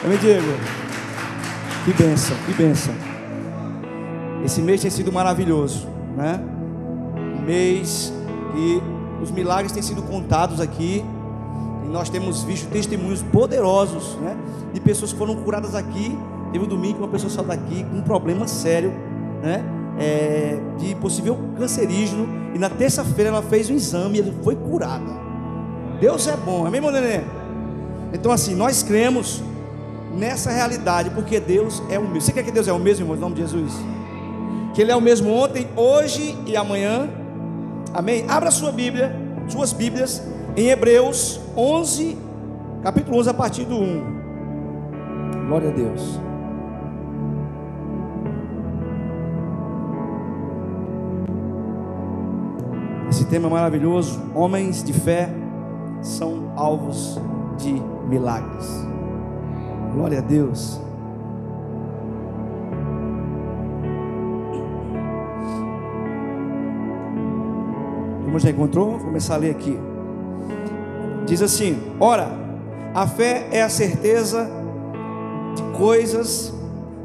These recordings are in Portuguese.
Amém, Diego? Que bênção, que bênção. Esse mês tem sido maravilhoso, né? Um mês que os milagres têm sido contados aqui. E nós temos visto testemunhos poderosos, né? De pessoas que foram curadas aqui. Teve um domingo que uma pessoa saiu daqui com um problema sério, né? De possível cancerígeno. E na terça-feira ela fez um exame e ela foi curada. Deus é bom, amém, meu neném? Então assim, nós cremos nessa realidade, porque Deus é o mesmo. Você quer que Deus é o mesmo, irmão, em nome de Jesus? Que Ele é o mesmo ontem, hoje e amanhã. Amém? Abra sua Bíblia, suas Bíblias, em Hebreus 11, capítulo 11, a partir do 1. Glória a Deus. Esse tema é maravilhoso. Homens de fé são alvos de milagres. Glória a Deus. Como já encontrou? Vou começar a ler aqui. Diz assim: ora, a fé é a certeza de coisas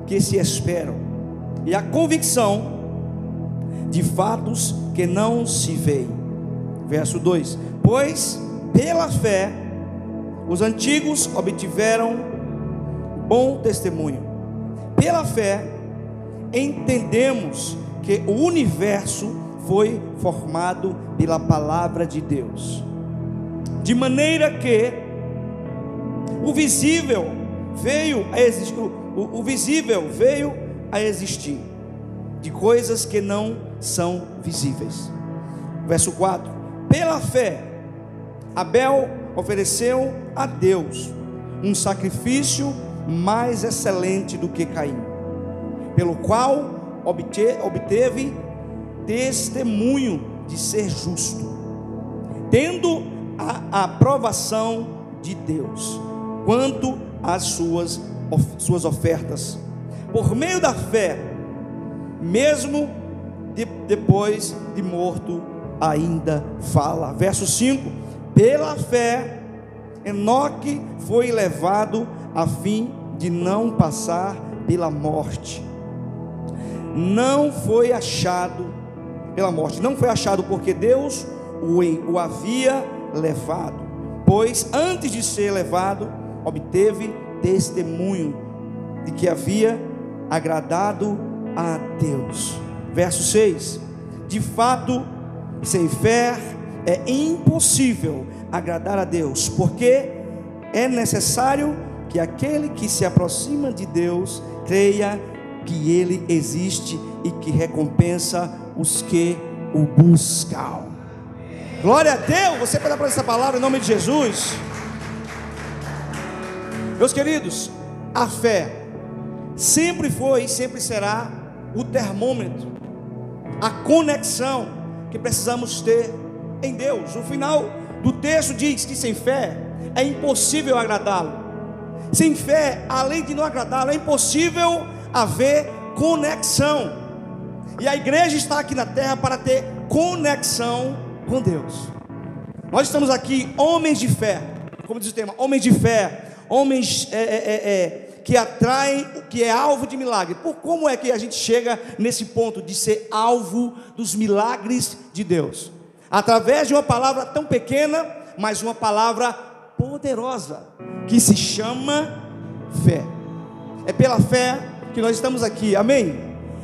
que se esperam, e a convicção de fatos que não se veem. Verso 2: pois pela fé os antigos obtiveram bom testemunho. Pela fé entendemos que o universo foi formado pela palavra de Deus, de maneira que o visível veio a existir de coisas que não são visíveis. Verso 4: pela fé Abel ofereceu a Deus um sacrifício mais excelente do que Caim, pelo qual obteve testemunho de ser justo, tendo a aprovação de Deus quanto às suas ofertas. Por meio da fé, mesmo depois de morto, ainda fala. Verso 5: pela fé Enoque foi levado a fim de não passar pela morte. Não foi achado pela morte, não foi achado porque Deus o havia levado, pois antes de ser levado obteve testemunho de que havia agradado a Deus. Verso 6: de fato, sem fé é impossível agradar a Deus, porque é necessário que aquele que se aproxima de Deus creia que Ele existe e que recompensa os que o buscam. Glória a Deus. Você pode aplaudir essa palavra em nome de Jesus. Meus queridos, a fé sempre foi e sempre será o termômetro, a conexão que precisamos ter em Deus. No final do texto diz que sem fé é impossível agradá-lo. Sem fé, além de não agradá-lo, é impossível haver conexão. E a igreja está aqui na terra para ter conexão com Deus. Nós estamos aqui, homens de fé, como diz o tema, homens de fé, homens que atraem, que é alvo de milagre. Como é que a gente chega nesse ponto de ser alvo dos milagres de Deus? Através de uma palavra tão pequena, mas uma palavra poderosa, que se chama fé. É pela fé que nós estamos aqui, amém?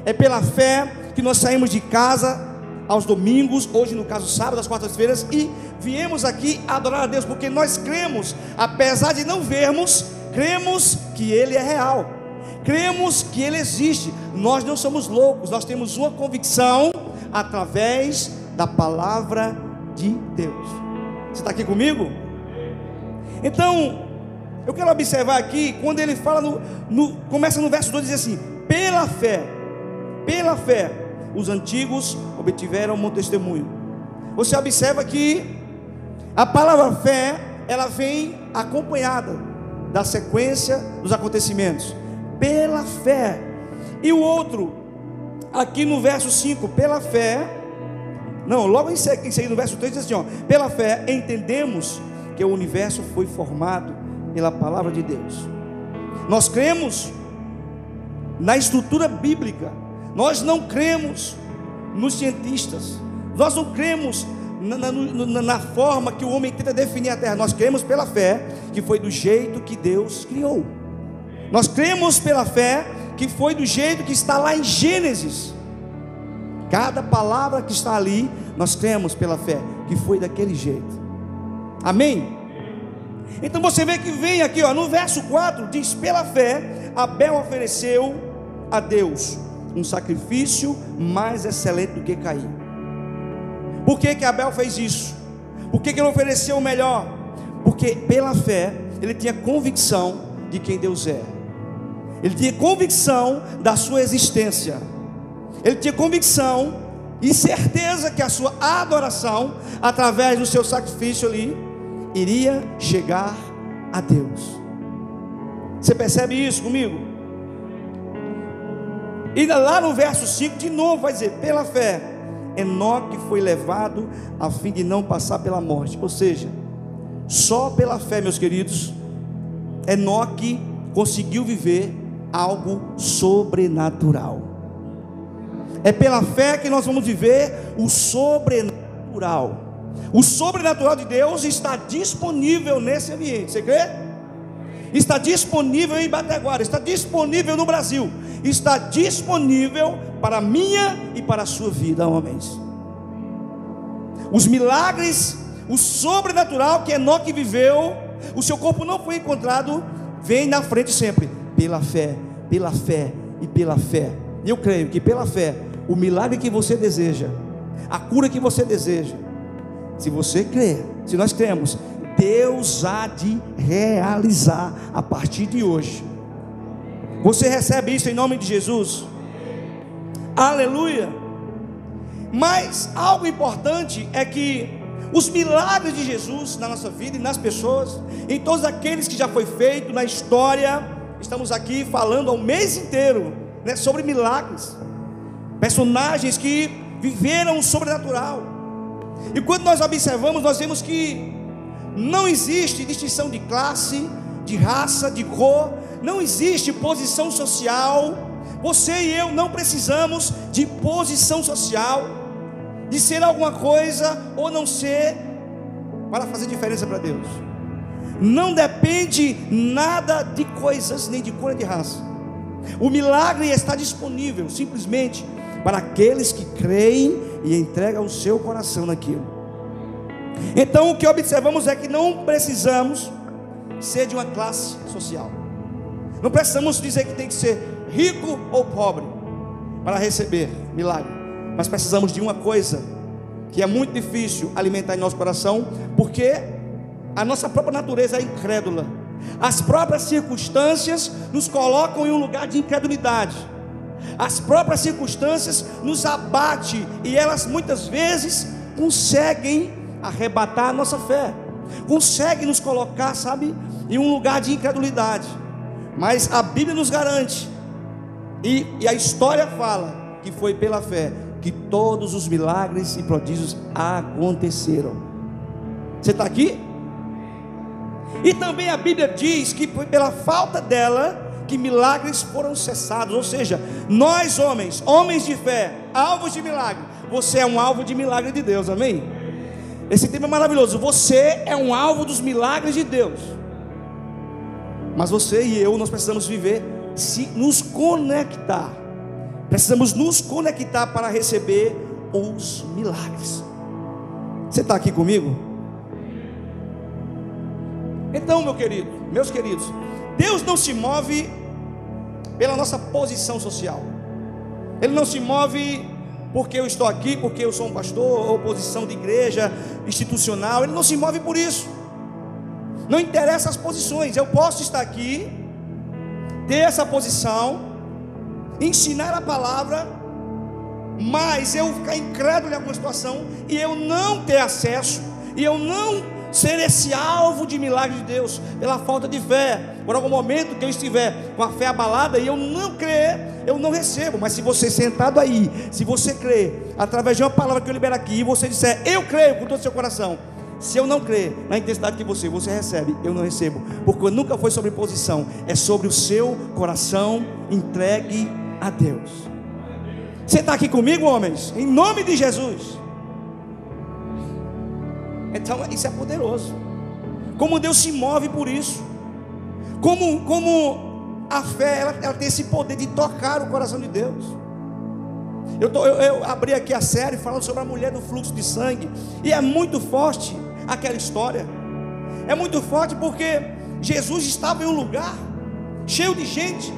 É pela fé que nós saímos de casa aos domingos, hoje no caso sábado, às quartas-feiras, e viemos aqui adorar a Deus, porque nós cremos, apesar de não vermos, cremos que Ele é real, cremos que Ele existe. Nós não somos loucos, nós temos uma convicção através da palavra de Deus. Você está aqui comigo? Então, eu quero observar aqui, quando ele fala, começa no verso 2, diz assim: pela fé, os antigos obtiveram um bom testemunho. Você observa que a palavra fé, ela vem acompanhada da sequência dos acontecimentos. Pela fé. E o outro, aqui no verso 5, pela fé, não, logo em seguida no verso 3 diz assim, ó: pela fé entendemos que o universo foi formado pela palavra de Deus. Nós cremos na estrutura bíblica. Nós não cremos nos cientistas. Nós não cremos na forma que o homem tenta definir a terra. Nós cremos pela fé que foi do jeito que Deus criou. Nós cremos pela fé que foi do jeito que está lá em Gênesis. Cada palavra que está ali, nós cremos pela fé que foi daquele jeito. Amém? Então você vê que vem aqui, no verso 4, diz: pela fé Abel ofereceu a Deus um sacrifício mais excelente do que Caim. Por que Abel fez isso? Por que ele ofereceu o melhor? Porque pela fé ele tinha convicção de quem Deus é. Ele tinha convicção da sua existência. Ele tinha convicção e certeza que a sua adoração, através do seu sacrifício ali, iria chegar a Deus. Você percebe isso comigo? E lá no verso 5 de novo vai dizer: pela fé Enoque foi levado a fim de não passar pela morte. Ou seja, só pela fé, meus queridos, Enoque conseguiu viver algo sobrenatural. É pela fé que nós vamos viver o sobrenatural. O sobrenatural de Deus está disponível nesse ambiente. Você crê? Está disponível em Bateguara, está disponível no Brasil, está disponível para a minha e para a sua vida, homens. Os milagres, o sobrenatural que Enoque viveu, o seu corpo não foi encontrado, vem na frente sempre, pela fé e pela fé. E eu creio que pela fé, o milagre que você deseja, a cura que você deseja, se você crer, se nós cremos, Deus há de realizar a partir de hoje. Você recebe isso em nome de Jesus? Aleluia. Mas algo importante é que os milagres de Jesus na nossa vida e nas pessoas, em todos aqueles que já foi feito na história, estamos aqui falando ao mês inteiro, sobre milagres, personagens que viveram o sobrenatural. E quando nós observamos, nós vemos que não existe distinção de classe, de raça, de cor, não existe posição social. Você e eu não precisamos de posição social, de ser alguma coisa ou não ser, para fazer diferença para Deus. Não depende nada de coisas, nem de cor nem de raça. O milagre está disponível simplesmente para aqueles que creem e entregam o seu coração naquilo. Então o que observamos é que não precisamos ser de uma classe social. Não precisamos dizer que tem que ser rico ou pobre para receber milagre. Mas precisamos de uma coisa que é muito difícil alimentar em nosso coração, porque a nossa própria natureza é incrédula. As próprias circunstâncias nos colocam em um lugar de incredulidade. As próprias circunstâncias nos abatem e elas muitas vezes conseguem arrebatar a nossa fé, conseguem nos colocar, em um lugar de incredulidade. Mas a Bíblia nos garante, e a história fala, que foi pela fé que todos os milagres e prodígios aconteceram. Você está aqui? E também a Bíblia diz que foi pela falta dela que milagres foram cessados. Ou seja, nós homens de fé, alvos de milagre. Você é um alvo de milagre de Deus, amém? Esse tema é maravilhoso. Você é um alvo dos milagres de Deus. Mas você e eu, nós precisamos viver, nos conectar. Precisamos nos conectar para receber os milagres. Você está aqui comigo? Então, meus queridos, Deus não se move pela nossa posição social. Ele não se move porque eu estou aqui, porque eu sou um pastor, ou posição de igreja institucional. Ele não se move por isso. Não interessa as posições. Eu posso estar aqui, ter essa posição, ensinar a palavra, mas eu ficar incrédulo em alguma situação e eu não ter acesso, e eu não ser esse alvo de milagre de Deus, pela falta de fé. Por algum momento que eu estiver com a fé abalada e eu não crer, eu não recebo. Mas se você sentado aí, se você crer, através de uma palavra que eu libero aqui, e você disser, eu creio com todo o seu coração, Se eu não crer na intensidade que você recebe, eu não recebo, porque nunca foi sobre posição, é sobre o seu coração entregue a Deus. Você está aqui comigo, homens? Em nome de Jesus. Então isso é poderoso. Como Deus se move por isso. Como a fé ela tem esse poder de tocar o coração de Deus. Eu abri aqui a série falando sobre a mulher do fluxo de sangue, e é muito forte aquela história. É muito forte porque Jesus estava em um lugar cheio de gente,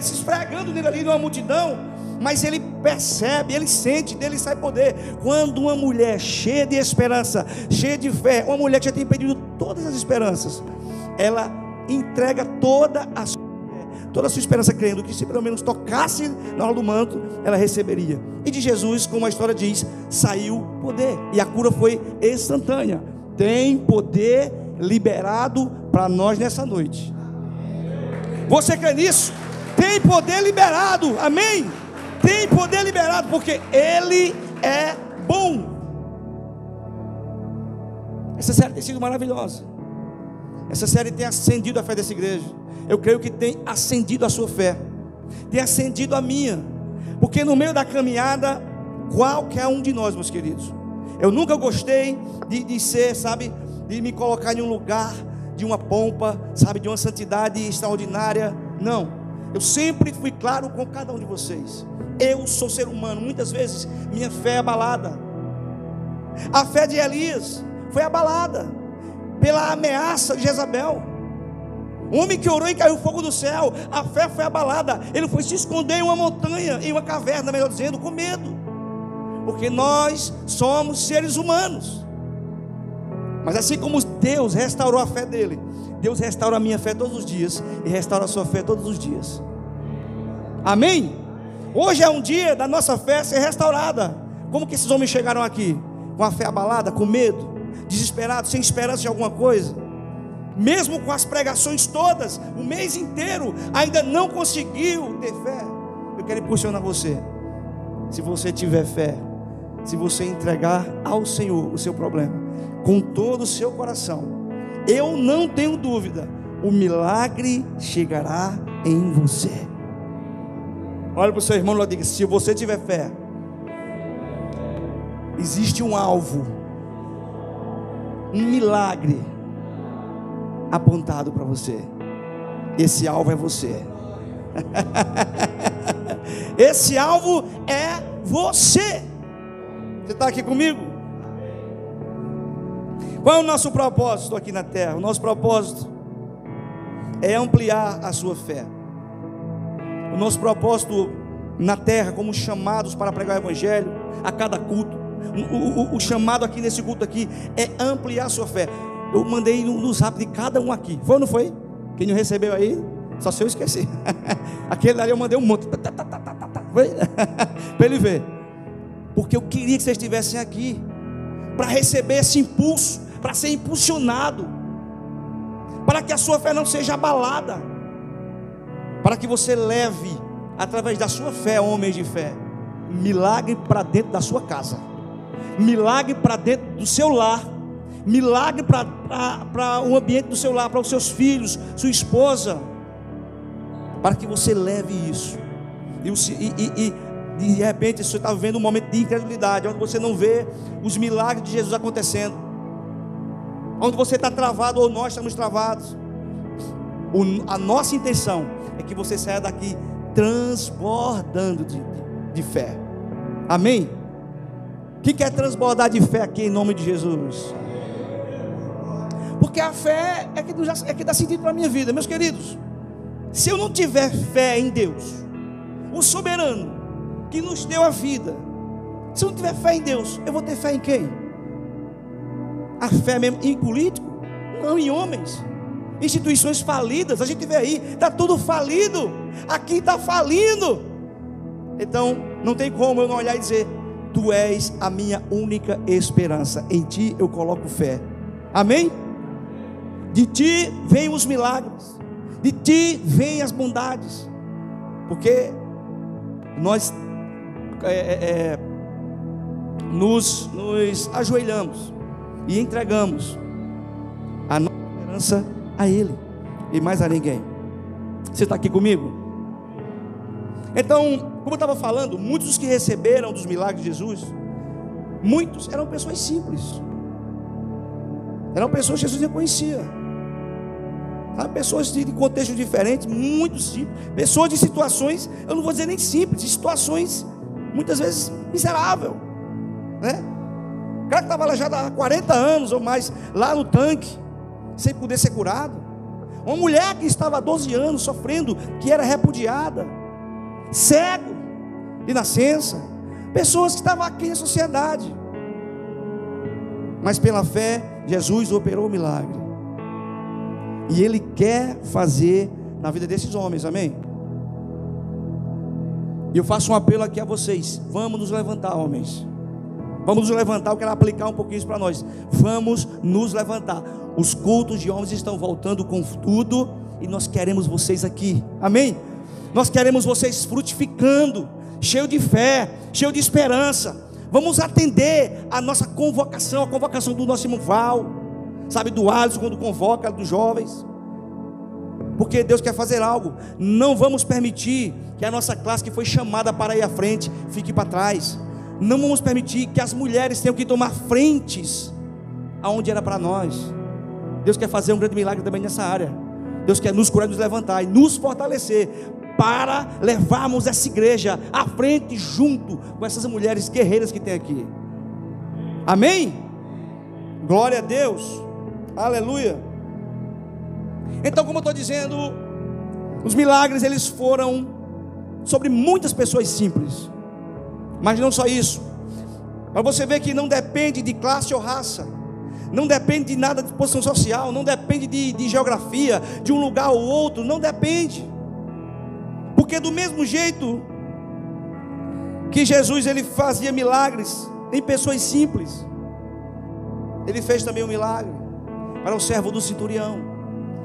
se esfregando nele ali numa multidão, mas ele percebe, ele sente, dele sai poder. Quando uma mulher cheia de esperança, cheia de fé, uma mulher que já tem perdido todas as esperanças, ela entrega toda a sua esperança, crendo que se pelo menos tocasse na hora do manto, ela receberia. E de Jesus, como a história diz, saiu poder, e a cura foi instantânea. Tem poder liberado para nós nessa noite. Você crê nisso? Tem poder liberado, amém? Tem poder liberado, porque Ele é bom. Essa série tem sido maravilhosa. Essa série tem acendido a fé dessa igreja. Eu creio que tem acendido a sua fé, tem acendido a minha, porque no meio da caminhada, qualquer um de nós, meus queridos, eu nunca gostei de ser, sabe, de me colocar em um lugar de uma pompa, sabe, de uma santidade extraordinária. Não, eu sempre fui claro com cada um de vocês. Eu sou ser humano, muitas vezes minha fé é abalada. A fé de Elias foi abalada pela ameaça de Jezabel. O homem que orou e caiu fogo do céu, a fé foi abalada. Ele foi se esconder em uma montanha, em uma caverna, melhor dizendo, com medo, porque nós somos seres humanos. Mas assim como Deus restaurou a fé dele, Deus restaura a minha fé todos os dias, e restaura a sua fé todos os dias. Amém? Hoje é um dia da nossa fé ser restaurada. Como que esses homens chegaram aqui? Com a fé abalada, com medo, desesperados, sem esperança de alguma coisa. Mesmo com as pregações todas, o mês inteiro, ainda não conseguiu ter fé. Eu quero impulsionar você. Se você tiver fé, se você entregar ao Senhor o seu problema, com todo o seu coração, eu não tenho dúvida, o milagre chegará em você. Olha para o seu irmão e diga: se você tiver fé, existe um alvo, um milagre apontado para você. Esse alvo é você. Esse alvo é você. Você está aqui comigo? Qual é o nosso propósito aqui na terra? O nosso propósito é ampliar a sua fé. O nosso propósito na terra, como chamados para pregar o evangelho a cada culto, o chamado aqui nesse culto aqui é ampliar a sua fé. Eu mandei no zap de cada um aqui. Foi ou não foi? Quem não recebeu aí, só se eu esqueci. Aquele ali eu mandei um monte para ele ver. Porque eu queria que vocês estivessem aqui para receber esse impulso, para ser impulsionado, para que a sua fé não seja abalada, para que você leve, através da sua fé, homens de fé, milagre para dentro da sua casa, milagre para dentro do seu lar, milagre para o ambiente do seu lar, para os seus filhos, sua esposa, para que você leve isso. E de repente você está vivendo um momento de incredulidade, onde você não vê os milagres de Jesus acontecendo, onde você está travado, ou nós estamos travados. A nossa intenção é que você saia daqui transbordando de fé. Amém? Quem quer transbordar de fé aqui em nome de Jesus? Porque a fé é que dá sentido para a minha vida, meus queridos. Se eu não tiver fé em Deus, o soberano que nos deu a vida, se eu não tiver fé em Deus, eu vou ter fé em quem? A fé mesmo em político? Não, em homens. Instituições falidas, a gente vê aí, está tudo falido, aqui está falindo. Então não tem como eu não olhar e dizer: tu és a minha única esperança, em ti eu coloco fé. Amém? De ti vêm os milagres, de ti vêm as bondades, porque nós nos ajoelhamos e entregamos a nossa esperança a Ele e mais a ninguém. Você está aqui comigo? Então, como eu estava falando, muitos dos que receberam dos milagres de Jesus, muitos eram pessoas simples, eram pessoas que Jesus reconhecia, pessoas de contextos diferentes, muito simples, pessoas de situações, eu não vou dizer nem simples, de situações muitas vezes miseráveis, né? O cara que estava aleijado há 40 anos ou mais, lá no tanque, sem poder ser curado. Uma mulher que estava há 12 anos sofrendo, que era repudiada, cego de nascença, pessoas que estavam aqui na sociedade, mas pela fé, Jesus operou o milagre, e Ele quer fazer na vida desses homens, amém? E eu faço um apelo aqui a vocês: vamos nos levantar, homens. Vamos nos levantar. Eu quero aplicar um pouquinho isso para nós. Vamos nos levantar. Os cultos de homens estão voltando com tudo, e nós queremos vocês aqui, amém? Nós queremos vocês frutificando, cheio de fé, cheio de esperança. Vamos atender a nossa convocação, a convocação do nosso irmão Val, sabe, do Alisson, quando convoca dos jovens, porque Deus quer fazer algo. Não vamos permitir que a nossa classe, que foi chamada para ir à frente, fique para trás. Não vamos permitir que as mulheres tenham que tomar frentes aonde era para nós. Deus quer fazer um grande milagre também nessa área. Deus quer nos curar, nos levantar e nos fortalecer, para levarmos essa igreja à frente, junto com essas mulheres guerreiras que tem aqui, amém? Glória a Deus, aleluia. Então, como eu estou dizendo, os milagres, eles foram sobre muitas pessoas simples, mas não só isso, para você ver que não depende de classe ou raça, não depende de nada de posição social, não depende de geografia, de um lugar ou outro, não depende, porque do mesmo jeito que Jesus, ele fazia milagres em pessoas simples, Ele fez também um milagre para o servo do centurião,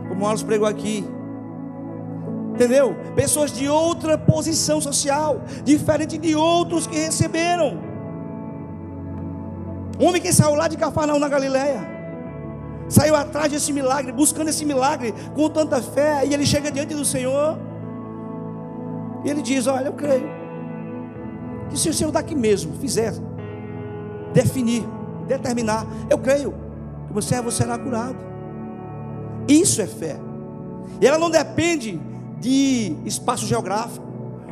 como o Alisson pregou aqui, entendeu? Pessoas de outra posição social, diferente de outros que receberam. Um homem que saiu lá de Cafarnaum, na Galileia, saiu atrás desse milagre, buscando esse milagre com tanta fé, e ele chega diante do Senhor, e ele diz: olha, eu creio que se o Senhor daqui mesmo fizer, determinar, eu creio que o meu servo será curado. Isso é fé, e ela não depende de espaço geográfico,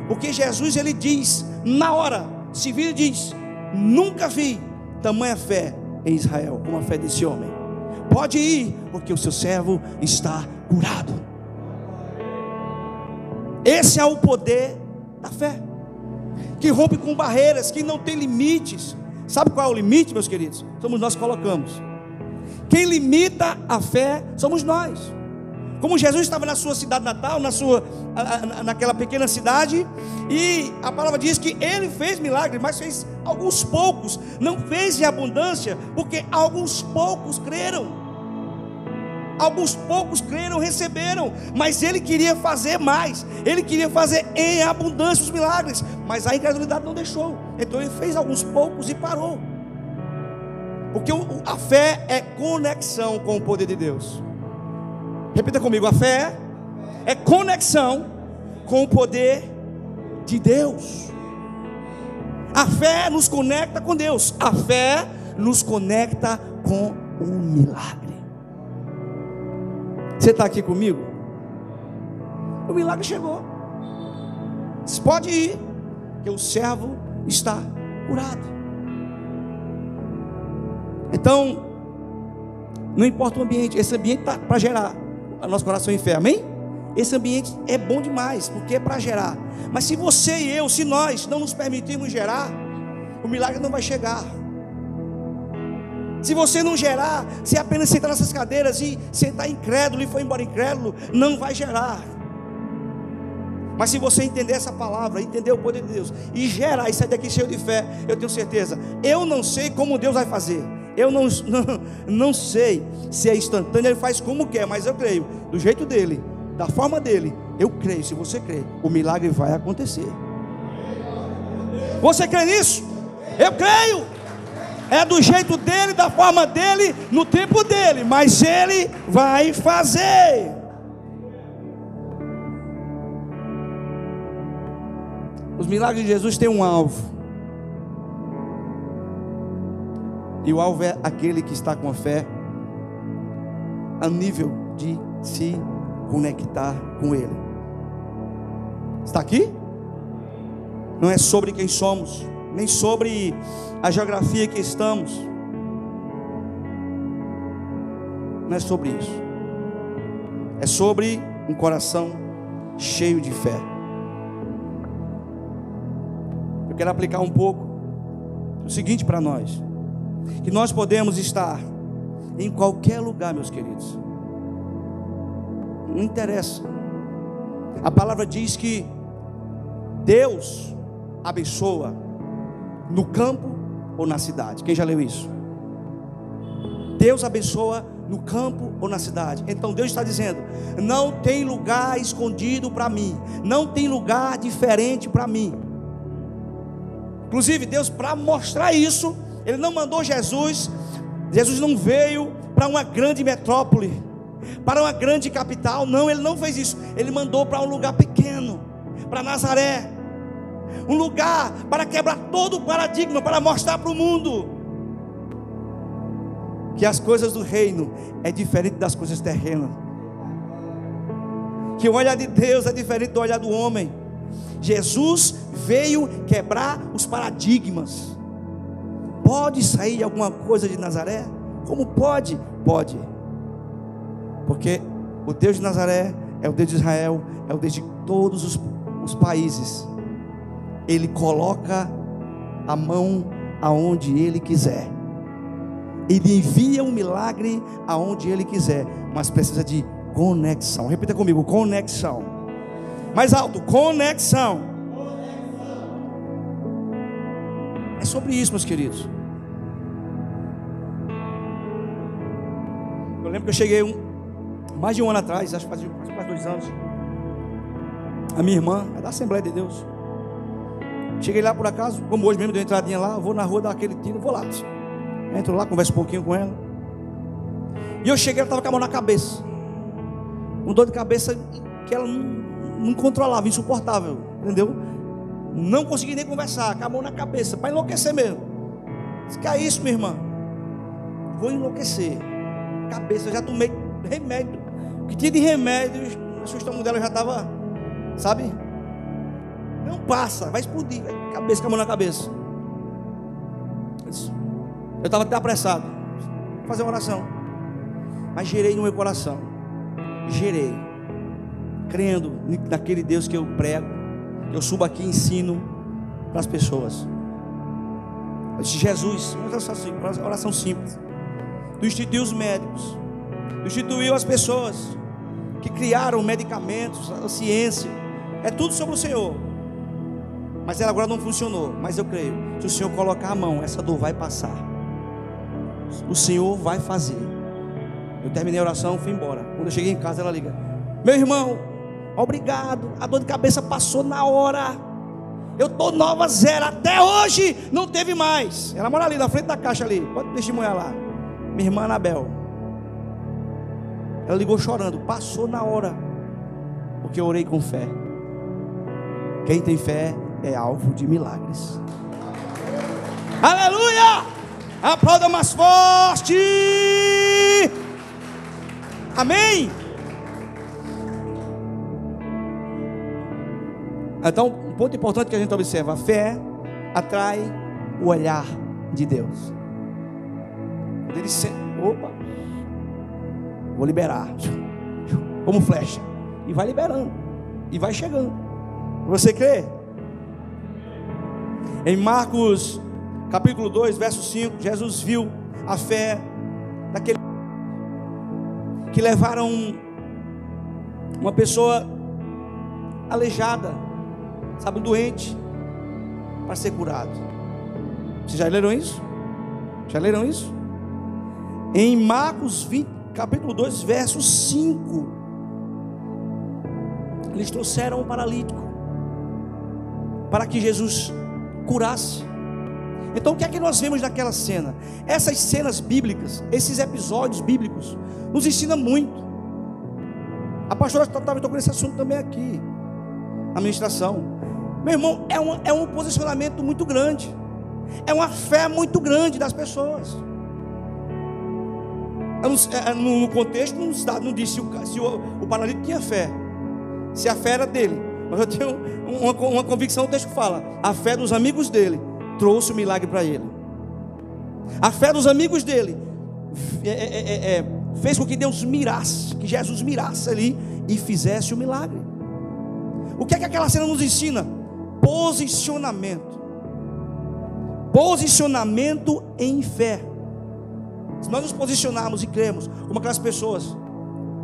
porque Jesus, ele diz na hora, se vira e diz: nunca vi tamanha fé em Israel como a fé desse homem. Pode ir, porque o seu servo está curado. Esse é o poder da fé, que rompe com barreiras, que não tem limites. Sabe qual é o limite, meus queridos? Somos nós que colocamos. Quem limita a fé somos nós. Como Jesus estava na sua cidade natal, naquela pequena cidade, e a palavra diz que ele fez milagres, mas fez alguns poucos, não fez em abundância, porque alguns poucos creram. Alguns poucos creram, receberam, mas ele queria fazer mais, ele queria fazer em abundância os milagres, mas a incredulidade não deixou. Então ele fez alguns poucos e parou, porque a fé é conexão com o poder de Deus. Repita comigo: a fé é conexão com o poder de Deus. A fé nos conecta com Deus, a fé nos conecta com o milagre. Você está aqui comigo? O milagre chegou. Você pode ir, que o servo está curado. Então, não importa o ambiente, esse ambiente está para gerar o nosso coração em fé, amém? Esse ambiente é bom demais, porque é para gerar. Mas se você e eu, se nós não nos permitirmos gerar, o milagre não vai chegar. Se você não gerar, se apenas sentar nessas cadeiras e sentar incrédulo e for embora incrédulo, não vai gerar. Mas se você entender essa palavra, entender o poder de Deus e gerar e sair daqui cheio de fé, eu tenho certeza. Eu não sei como Deus vai fazer, eu não sei se é instantâneo, Ele faz como quer, mas eu creio, do jeito dele, da forma dele, eu creio. Se você crê, o milagre vai acontecer. Você crê nisso? Eu creio. É do jeito dele, da forma dele, no tempo dele, mas ele vai fazer. Os milagres de Jesus têm um alvo. E o alvo é aquele que está com a fé a nível de se conectar com ele. Está aqui? Não é sobre quem somos, nem sobre a geografia que estamos. Não é sobre isso. É sobre um coração cheio de fé. Eu quero aplicar um pouco o seguinte para nós: que nós podemos estar em qualquer lugar, meus queridos. Não interessa. A palavra diz que Deus abençoa no campo ou na cidade. Quem já leu isso? Deus abençoa no campo ou na cidade. Então Deus está dizendo: não tem lugar escondido para mim, não tem lugar diferente para mim. Inclusive Deus, para mostrar isso, Ele não mandou Jesus. Jesus não veio para uma grande metrópole, para uma grande capital. Não, Ele não fez isso. Ele mandou para um lugar pequeno, para Nazaré, um lugar para quebrar todo o paradigma, para mostrar para o mundo que as coisas do reino é diferente das coisas terrenas, que o olhar de Deus é diferente do olhar do homem. Jesus veio quebrar os paradigmas. Pode sair alguma coisa de Nazaré? Como pode? Pode, porque o Deus de Nazaré é o Deus de Israel, é o Deus de todos os países. Ele coloca a mão aonde Ele quiser. Ele envia um milagre aonde Ele quiser, mas precisa de conexão. Repita comigo: conexão. Mais alto: conexão. É sobre isso, meus queridos. Eu lembro que eu cheguei mais de um ano atrás, acho que faz quase 2 anos. A minha irmã é da Assembleia de Deus. Cheguei lá por acaso, como hoje mesmo, dei uma entradinha lá, vou na rua dar aquele tiro, vou lá. Entro lá, converso um pouquinho com ela. E eu cheguei, ela estava com a mão na cabeça, com dor de cabeça que ela não controlava, insuportável, entendeu? Não consegui nem conversar, com a mão na cabeça, para enlouquecer mesmo. Disse: que é isso, minha irmã? Vou enlouquecer. Cabeça, eu já tomei remédio. O que tinha de remédio, o estômago dela já estava, sabe? Não passa, vai explodir. Cabeça, com a mão na cabeça. Eu estava até apressado. Vou fazer uma oração. Mas gerei no meu coração. Gerei. Crendo naquele Deus que eu prego, que eu subo aqui e ensino para as pessoas. Eu disse: Jesus, uma oração simples. Tu instituiu os médicos, tu instituiu as pessoas que criaram medicamentos, a ciência. É tudo sobre o Senhor. Mas ela agora não funcionou. Mas eu creio, se o Senhor colocar a mão, essa dor vai passar. O Senhor vai fazer. Eu terminei a oração, fui embora. Quando eu cheguei em casa, ela liga: meu irmão, obrigado, a dor de cabeça passou na hora. Eu estou nova, zero, até hoje não teve mais. Ela mora ali na frente da caixa ali, pode testemunhar lá. Minha irmã Anabel. Ela ligou chorando: passou na hora, porque eu orei com fé. Quem tem fé é alvo de milagres. Aleluia! Aplauda mais forte. Amém. Então, um ponto importante que a gente observa: a fé atrai o olhar de Deus. Quando ele opa, vou liberar, como flecha, e vai liberando, e vai chegando. Você crê? Em Marcos capítulo 2, verso 5, Jesus viu a fé daquele que levaram uma pessoa aleijada, sabe, doente, para ser curado. Vocês já leram isso? Já leram isso? Em Marcos 20, capítulo 2, verso 5, eles trouxeram um paralítico para que Jesus curasse. Então o que é que nós vemos naquela cena? Essas cenas bíblicas, esses episódios bíblicos, nos ensinam muito. A pastora estava tocando esse assunto também aqui, na ministração. Meu irmão, é um posicionamento muito grande, é uma fé muito grande das pessoas. No contexto não diz se o paralítico tinha fé, se a fé era dele. Mas eu tenho uma convicção, o texto fala: a fé dos amigos dele trouxe o milagre para ele. A fé dos amigos dele fez com que Deus mirasse, que Jesus mirasse ali e fizesse o milagre. O que é que aquela cena nos ensina? Posicionamento. Posicionamento em fé. Se nós nos posicionarmos e cremos como aquelas pessoas,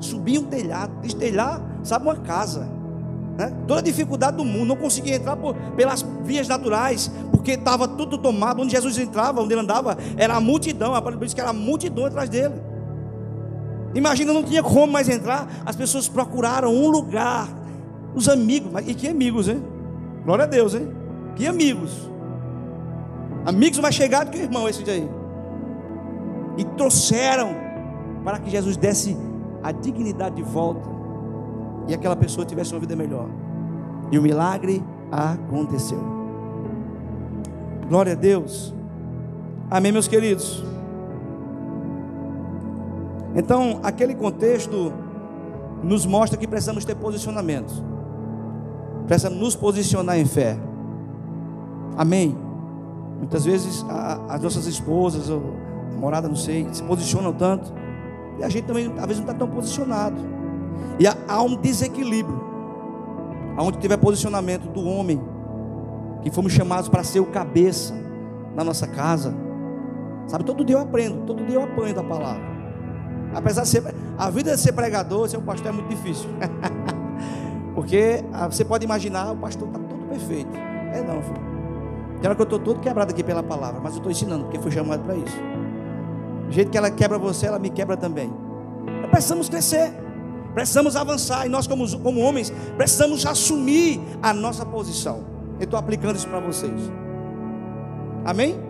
subiam um telhado, destelhar, sabe, uma casa, né? Toda a dificuldade do mundo, não conseguia entrar pelas vias naturais, porque estava tudo tomado. Onde Jesus entrava, onde ele andava, era a multidão. A Bíblia diz que era a multidão atrás dele. Imagina, não tinha como mais entrar. As pessoas procuraram um lugar. Os amigos, e que amigos, hein? Glória a Deus, hein? Que amigos. Amigos mais chegados que o irmão, esse daí. E trouxeram para que Jesus desse a dignidade de volta e aquela pessoa tivesse uma vida melhor. E o milagre aconteceu. Glória a Deus. Amém, meus queridos. Então, aquele contexto nos mostra que precisamos ter posicionamento. Precisamos nos posicionar em fé. Amém. Muitas vezes as nossas esposas ou namorada, não sei, se posicionam tanto, e a gente também às vezes não está tão posicionado. E há um desequilíbrio. Aonde tiver posicionamento do homem, que fomos chamados para ser o cabeça na nossa casa. Sabe, todo dia eu aprendo, todo dia eu apanho da palavra. Apesar de ser, a vida de ser pregador, ser um pastor é muito difícil. Porque você pode imaginar, o pastor está todo perfeito. Não, filho. Tem hora que eu estou todo quebrado aqui pela palavra, mas eu estou ensinando, porque fui chamado para isso. Do jeito que ela quebra você, ela me quebra também. Nós precisamos crescer, precisamos avançar, e nós como homens, precisamos assumir a nossa posição. Eu estou aplicando isso para vocês. Amém?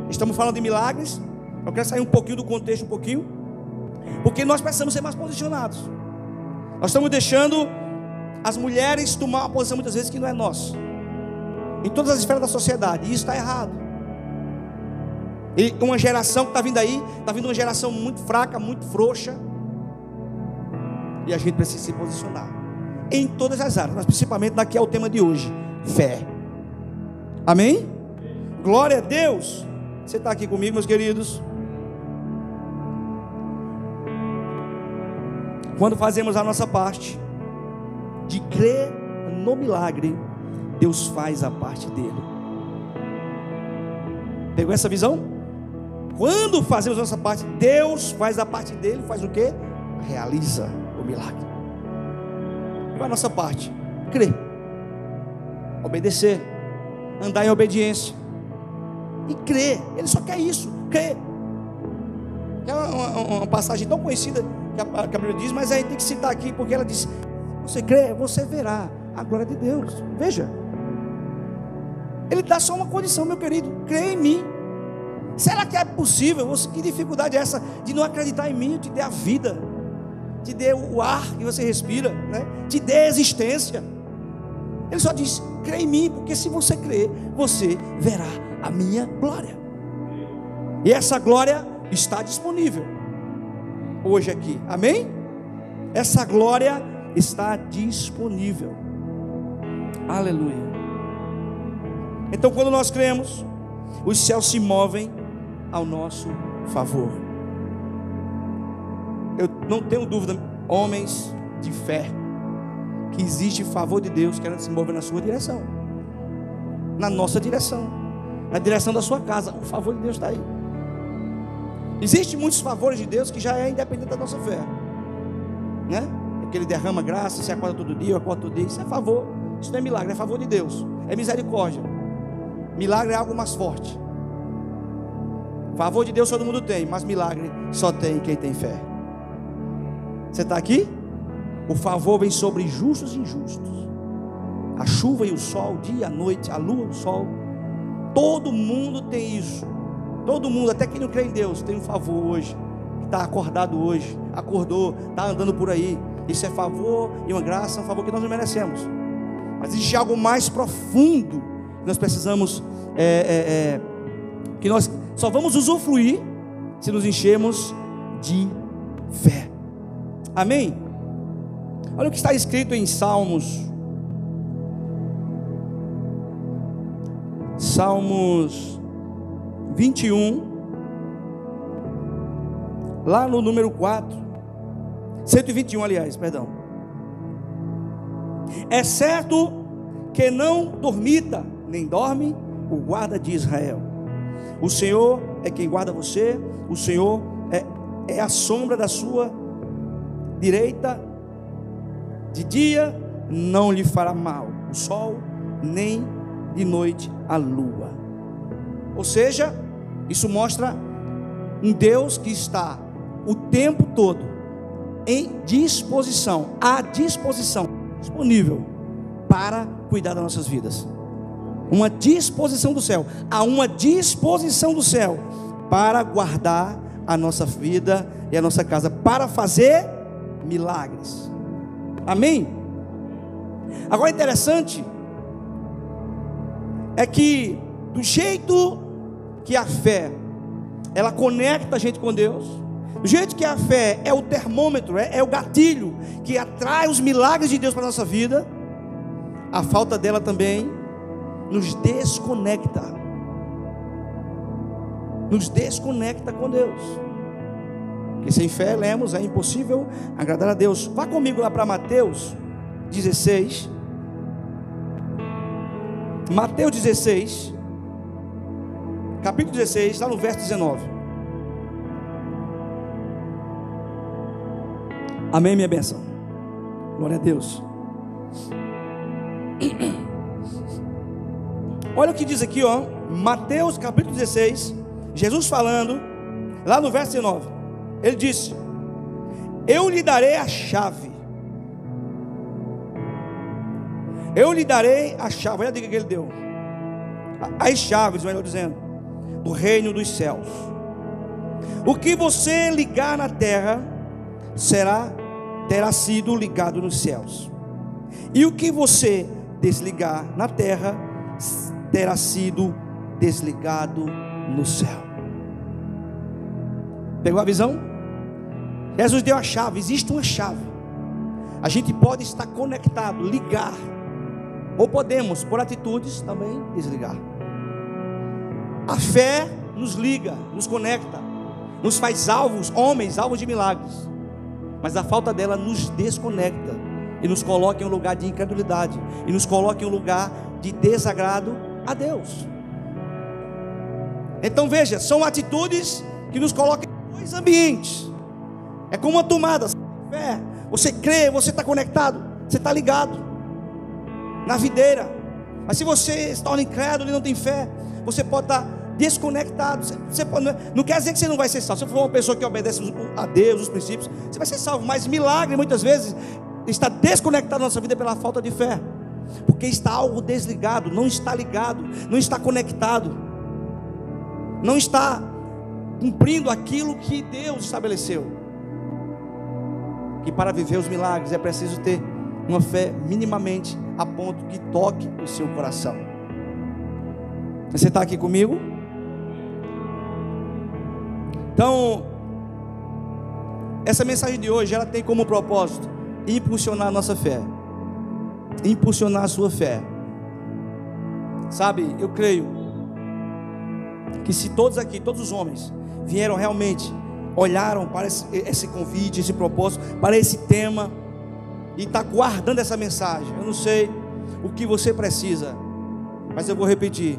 Estamos falando de milagres. Eu quero sair um pouquinho do contexto, porque nós precisamos ser mais posicionados. Nós estamos deixando as mulheres tomar uma posição muitas vezes que não é nossa, em todas as esferas da sociedade, e isso está errado. E uma geração que está vindo aí, está vindo uma geração muito fraca, muito frouxa, e a gente precisa se posicionar em todas as áreas, mas principalmente daqui é o tema de hoje: fé. Amém? Glória a Deus. Você está aqui comigo, meus queridos? Quando fazemos a nossa parte de crer no milagre, Deus faz a parte dele. Pegou essa visão? Quando fazemos a nossa parte, Deus faz a parte dele. Faz o quê? Realiza o milagre. Qual é a nossa parte? Crer, obedecer, andar em obediência e crer. Ele só quer isso, crer. É uma passagem tão conhecida que a Bíblia diz, mas a gente tem que citar aqui, porque ela diz: você crê, você verá a glória de Deus. Veja, Ele dá só uma condição, meu querido: crê em mim. Será que é possível? Que dificuldade é essa de não acreditar em mim? Eu te dei a vida, te dei o ar que você respira, né? Te dei a existência. Ele só diz: crê em mim, porque se você crer, você verá a minha glória. E essa glória está disponível hoje aqui, amém? Essa glória está disponível. Aleluia. Então, quando nós cremos, os céus se movem ao nosso favor. Eu não tenho dúvida, homens de fé, que existe favor de Deus querendo se mover na sua direção, na nossa direção, na direção da sua casa. O favor de Deus está aí. Existem muitos favores de Deus que já é independente da nossa fé, né? Que Ele derrama graça, você acorda todo dia, eu acordo todo dia. Isso é favor, isso não é milagre, é favor de Deus, é misericórdia. Milagre é algo mais forte. Favor de Deus todo mundo tem, mas milagre só tem quem tem fé. Você está aqui? O favor vem sobre justos e injustos. A chuva e o sol, o dia, a noite, a lua, o sol. Todo mundo tem isso. Todo mundo, até quem não crê em Deus, tem um favor hoje. Está acordado hoje, acordou, está andando por aí. Isso é favor e uma graça, um favor que nós não merecemos. Mas existe algo mais profundo que nós precisamos, que nós só vamos usufruir se nos enchermos de fé. Amém? Olha o que está escrito em Salmos 21, lá no número 4, 121, aliás, perdão. É certo que não dormita, nem dorme o guarda de Israel. O Senhor é quem guarda você, o Senhor é a sombra da sua direita, de dia não lhe fará mal o sol, nem de noite a lua. Ou seja, isso mostra um Deus que está o tempo todo em disposição, à disposição, disponível para cuidar das nossas vidas. Uma disposição do céu, há uma disposição do céu para guardar a nossa vida e a nossa casa, para fazer milagres. Amém? Agora, interessante é que do jeito que a fé ela conecta a gente com Deus, do jeito que a fé é o termômetro, é o gatilho que atrai os milagres de Deus para a nossa vida, a falta dela também nos desconecta com Deus. Porque sem fé, lemos, é impossível agradar a Deus. Vá comigo lá para Mateus 16. Mateus 16, capítulo 16, lá no verso 19. Amém, minha bênção. Glória a Deus. Olha o que diz aqui, ó, Mateus capítulo 16, Jesus falando, lá no verso 19, ele disse: eu lhe darei a chave. Eu lhe darei a chave. Olha a dica que ele deu. As chaves, melhor dizendo, do reino dos céus. O que você ligar na terra terá sido ligado nos céus. E o que você desligar na terra terá sido desligado no céu. Pegou a visão? Jesus deu a chave. Existe uma chave. A gente pode estar conectado, ligar, ou podemos, por atitudes, também desligar. A fé nos liga, nos conecta, nos faz alvos, homens, alvos de milagres. Mas a falta dela nos desconecta e nos coloca em um lugar de incredulidade, e nos coloca em um lugar de desagrado a Deus. Então veja, são atitudes que nos colocam em dois ambientes. É como uma tomada. Fé, você crê, você está conectado, você está ligado na videira. Mas se você se torna incrédulo e não tem fé, você pode estar desconectado. Você pode, não quer dizer que você não vai ser salvo. Se você for uma pessoa que obedece a Deus, os princípios, você vai ser salvo. Mas milagre muitas vezes está desconectado da nossa vida pela falta de fé, porque está algo desligado, não está ligado, não está conectado, não está cumprindo aquilo que Deus estabeleceu. Que para viver os milagres é preciso ter uma fé minimamente a ponto que toque o seu coração. Você está aqui comigo? Então, essa mensagem de hoje, ela tem como propósito impulsionar a nossa fé, impulsionar a sua fé. Sabe, eu creio que se todos aqui, todos os homens vieram realmente, olharam para esse convite, esse propósito, para esse tema, e está guardando essa mensagem. Eu não sei o que você precisa, mas eu vou repetir: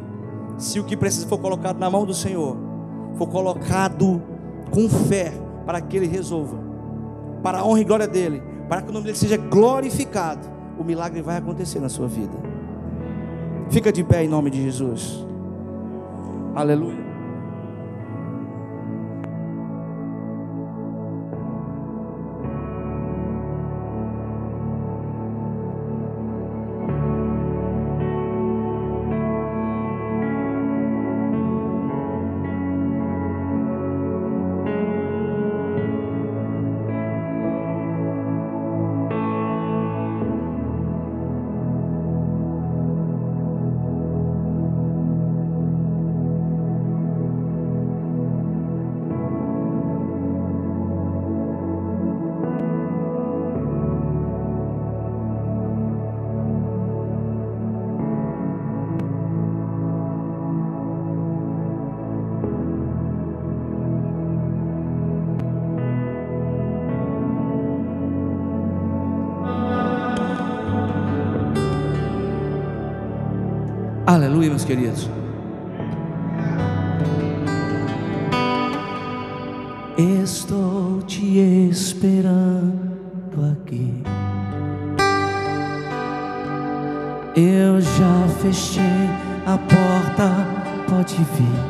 se o que precisa for colocado na mão do Senhor, for colocado com fé, para que Ele resolva, para a honra e glória dEle, para que o nome dEle seja glorificado, o milagre vai acontecer na sua vida. Fica de pé em nome de Jesus. Aleluia. Aleluia, meus queridos. Estou te esperando aqui. Eu já fechei a porta, pode vir.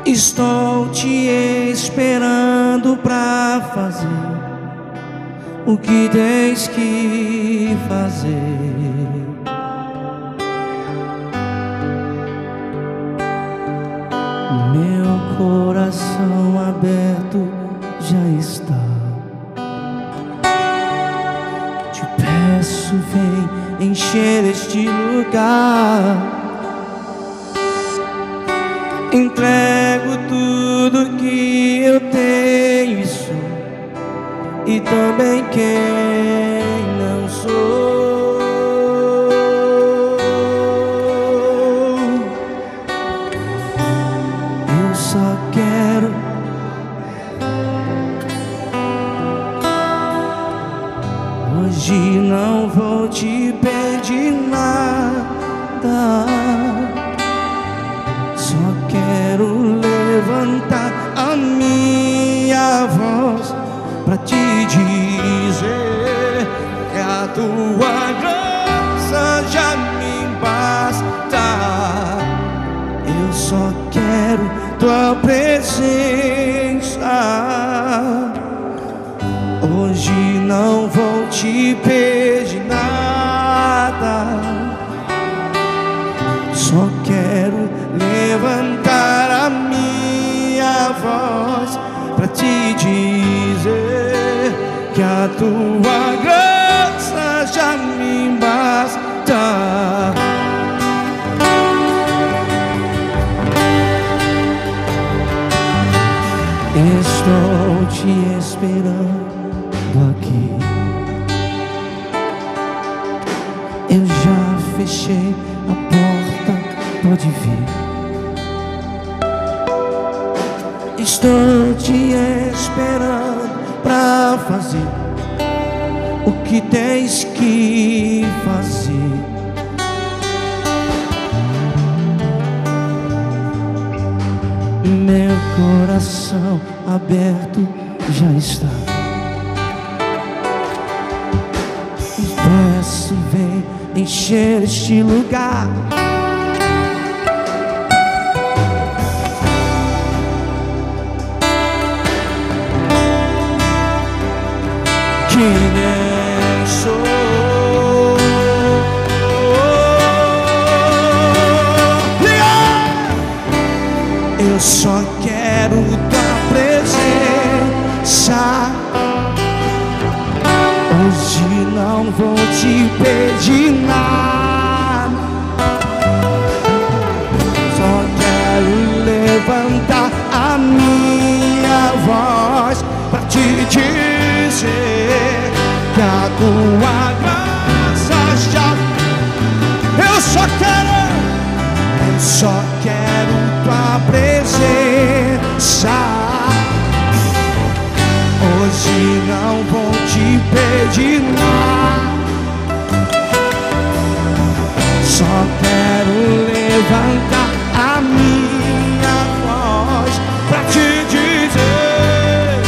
Estou te esperando pra fazer o que tens que fazer. Meu coração aberto já está. Te peço, vem encher este lugar. Entrego tudo que eu tenho e sou, e também quem não sou. Eu só quero hoje, não vou te pedir nada. Só quero levantar a minha voz pra te dizer que a tua graça já me basta. Eu só quero tua presença. Hoje não vou te pedir nada. Só quero levantar a minha voz pra te dizer que a tua graça já me basta. Estou te esperando aqui. Eu já fechei a porta, pode vir. Estou te esperando pra fazer o que tens que fazer. Meu coração aberto já está. Peço, vem encher este lugar. Quem sou? Eu só quero tua presença. Hoje não vou te pedir nada. Só quero levantar a minha voz pra te dizer que a tua graça já. Eu só quero tua presença. Hoje não vou te pedir nada. Só quero levantar a minha voz pra te dizer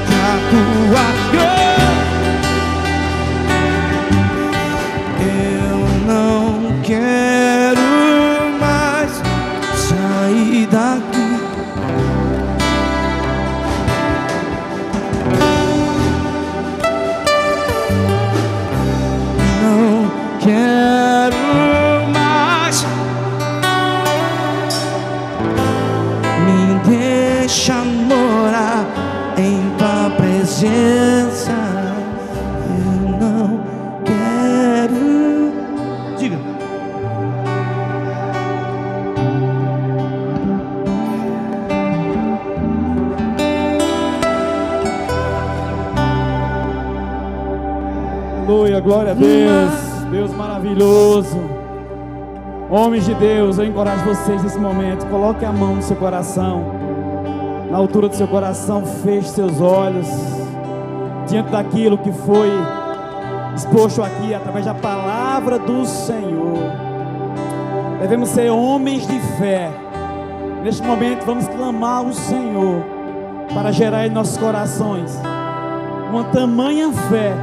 que a tua graça. Eu não quero mais sair daqui. Quero mais. Me deixa morar em tua presença. Eu não quero. Diga. Aleluia, glória a Deus. Deus maravilhoso. Homens de Deus, eu encorajo vocês nesse momento. Coloque a mão no seu coração, na altura do seu coração. Feche seus olhos diante daquilo que foi exposto aqui através da palavra palavra do Senhor. Devemos ser homens de fé. Neste momento vamos clamar ao Senhor para gerar em nossos corações uma tamanha fé,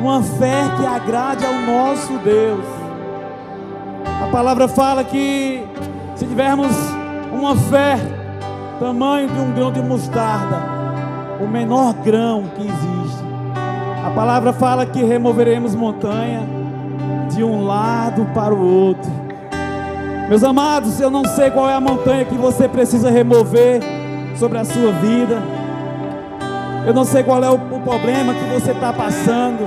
uma fé que agrade ao nosso Deus. A palavra fala que se tivermos uma fé tamanho de um grão de mostarda, o menor grão que existe, a palavra fala que removeremos montanha de um lado para o outro. Meus amados, eu não sei qual é a montanha que você precisa remover sobre a sua vida. Eu não sei qual é o problema que você está passando.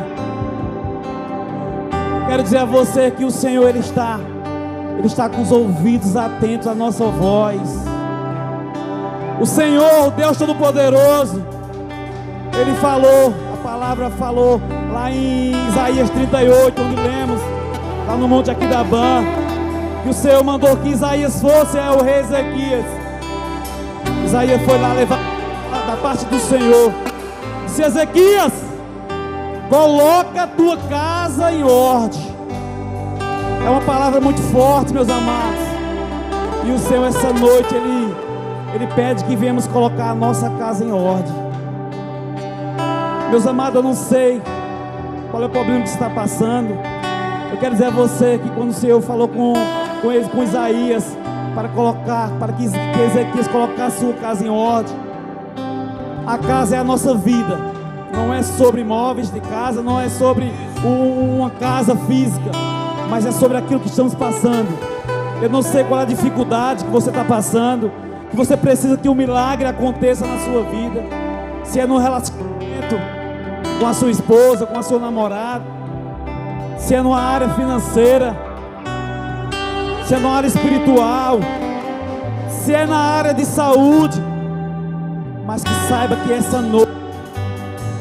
Quero dizer a você que o Senhor, Ele está com os ouvidos atentos à nossa voz. O Senhor, o Deus Todo-Poderoso, Ele falou, a palavra falou lá em Isaías 38, onde lemos, lá no Monte Aquidabã, que o Senhor mandou que Isaías fosse ao rei Ezequias. Isaías foi lá levar da parte do Senhor. Disse: Ezequias, coloca a tua casa em ordem. É uma palavra muito forte, meus amados. E o Senhor, essa noite, Ele pede que venhamos colocar a nossa casa em ordem. Meus amados, eu não sei qual é o problema que você está passando. Eu quero dizer a você que quando o Senhor falou com Isaías para que Ezequias colocasse a sua casa em ordem, a casa é a nossa vida. Não é sobre imóveis de casa, não é sobre uma casa física, mas é sobre aquilo que estamos passando. Eu não sei qual é a dificuldade que você está passando, que você precisa que um milagre aconteça na sua vida. Se é no relacionamento com a sua esposa, com a sua namorada, se é numa área financeira, se é na área espiritual, se é na área de saúde, mas que saiba que essa noite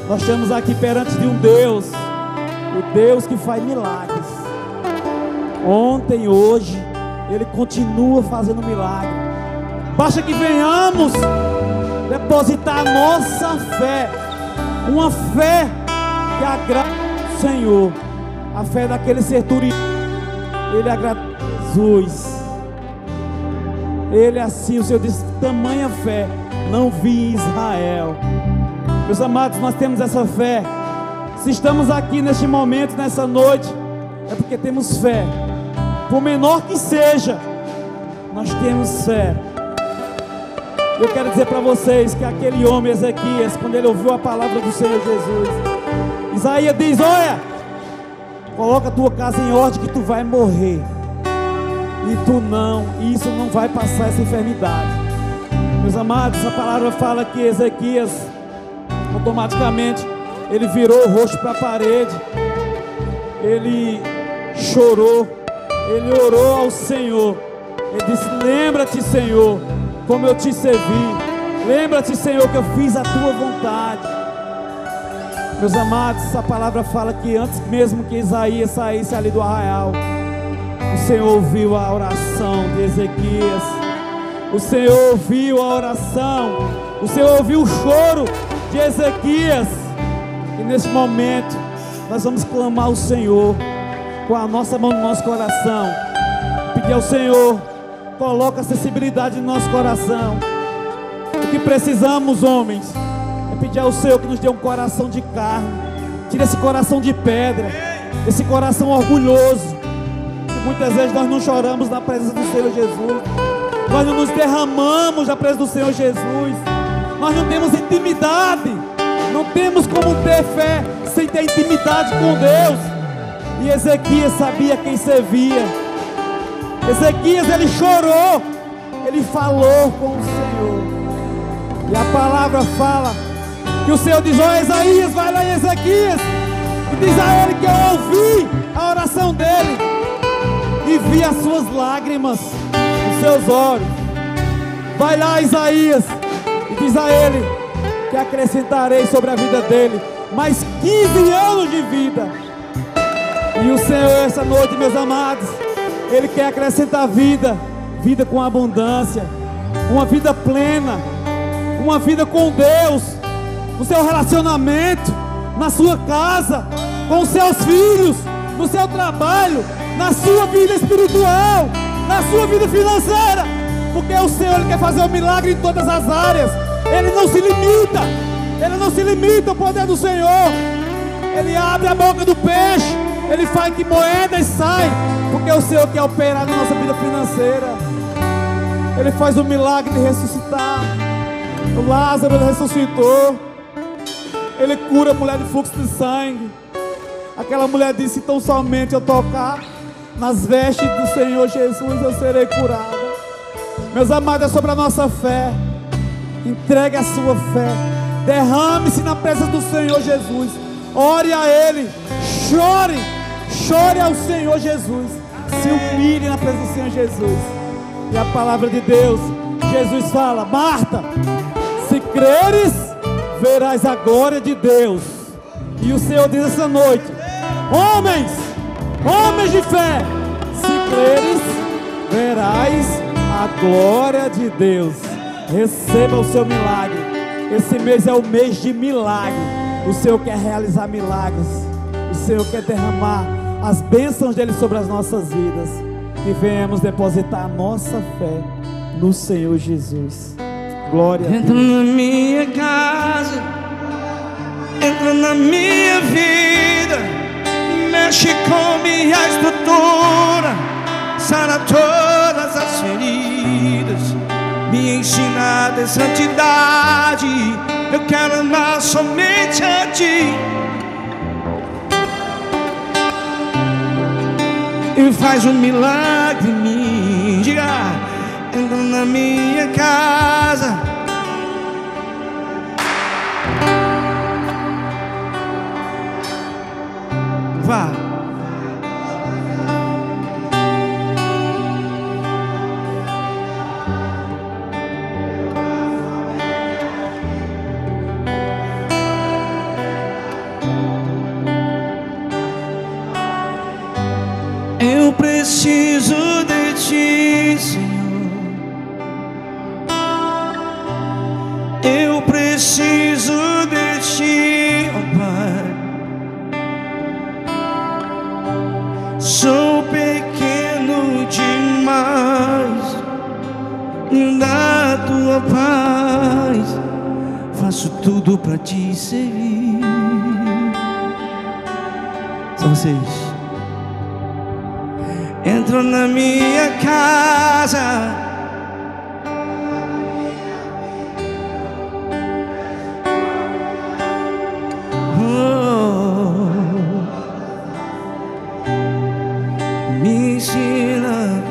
nós estamos aqui perante de um Deus, o Deus que faz milagres. Ontem, hoje, Ele continua fazendo milagre. Basta que venhamos depositar a nossa fé, uma fé que agrada ao Senhor, a fé daquele centurião. Ele agrada a Jesus. Ele assim, o Senhor disse: tamanha fé não vi em Israel. Meus amados, nós temos essa fé. Se estamos aqui neste momento, nessa noite, é porque temos fé. Por menor que seja, nós temos fé. Eu quero dizer para vocês que aquele homem Ezequias, quando ele ouviu a palavra do Senhor Jesus, Isaías diz: olha, coloca a tua casa em ordem que tu vai morrer. E isso não vai passar, essa enfermidade. Meus amados, a palavra fala que Ezequias, automaticamente, ele virou o rosto para a parede. Ele chorou, ele orou ao Senhor. Ele disse: lembra-te, Senhor, como eu te servi. Lembra-te, Senhor, que eu fiz a tua vontade. Meus amados, a palavra fala que antes mesmo que Isaías saísse ali do arraial, o Senhor ouviu a oração de Ezequias. O Senhor ouviu a oração. O Senhor ouviu o choro de Ezequias. E nesse momento nós vamos clamar ao Senhor com a nossa mão no nosso coração, pedir ao Senhor: coloca a sensibilidade no nosso coração. O que precisamos, homens, é pedir ao Senhor que nos dê um coração de carne. Tira esse coração de pedra, esse coração orgulhoso. Muitas vezes nós não choramos na presença do Senhor Jesus, nós não nos derramamos na presença do Senhor Jesus, nós não temos intimidade, não temos como ter fé sem ter intimidade com Deus. E Ezequias sabia quem servia. Ezequias, ele chorou, ele falou com o Senhor. E a palavra fala que o Senhor diz: ó Isaías, vai lá em Ezequias e diz a ele que eu ouvi a oração dele e vi as suas lágrimas nos seus olhos. Vai lá, Isaías, e diz a ele que acrescentarei sobre a vida dele mais 15 anos de vida. E o Senhor, essa noite, meus amados, Ele quer acrescentar vida, vida com abundância, uma vida plena, uma vida com Deus, no seu relacionamento, na sua casa, com os seus filhos, no seu trabalho, na sua vida espiritual, na sua vida financeira, porque o Senhor Ele quer fazer um milagre em todas as áreas. Ele não se limita, Ele não se limita ao poder do Senhor. Ele abre a boca do peixe, Ele faz que moedas saem, porque o Senhor quer operar na nossa vida financeira. Ele faz o milagre de ressuscitar. O Lázaro Ele ressuscitou. Ele cura a mulher de fluxo de sangue. Aquela mulher disse: tão somente eu tocar nas vestes do Senhor Jesus, eu serei curada. Meus amados, é sobre a nossa fé. Entregue a sua fé. Derrame-se na presença do Senhor Jesus. Ore a Ele. Chore. Chore ao Senhor Jesus. Se humilhe na presença do Senhor Jesus. E a palavra de Deus, Jesus fala: Marta, se creres, verás a glória de Deus. E o Senhor diz essa noite: homens de fé, se creres, verás a glória de Deus. Receba o seu milagre. Esse mês é o mês de milagre. O Senhor quer realizar milagres. O Senhor quer derramar as bênçãos dele sobre as nossas vidas. Que venhamos depositar a nossa fé no Senhor Jesus. Glória a Deus. Entra na minha casa, entra na minha vida, mexe com minha estrutura, sara todas as feridas, me ensina a ter santidade. Eu quero amar somente a Ti. E faz um milagre em mim. Diga: entra na minha casa, vá. Eu preciso de Ti, Senhor. Eu preciso de Ti, oh Pai. Sou pequeno demais, da Tua paz, faço tudo pra Te servir. São vocês. Entra na minha casa, me ensina.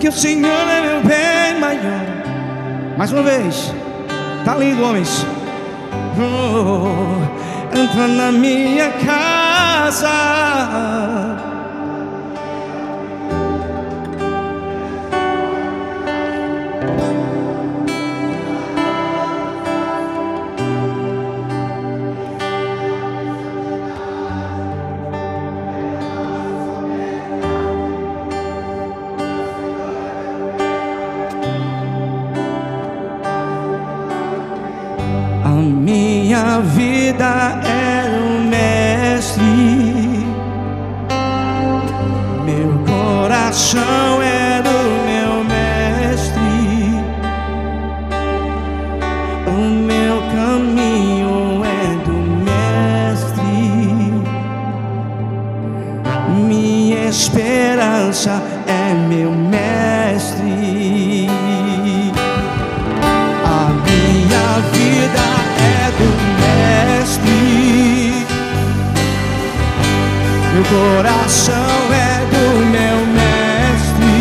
Que o Senhor é meu bem maior. Mais uma vez. Tá lindo, homens. Entra na minha casa, a minha vida era um mestre, meu coração era o meu mestre, o meu caminho é do mestre, minha esperança é meu mestre. A minha vida é do mestre, meu coração é do meu mestre,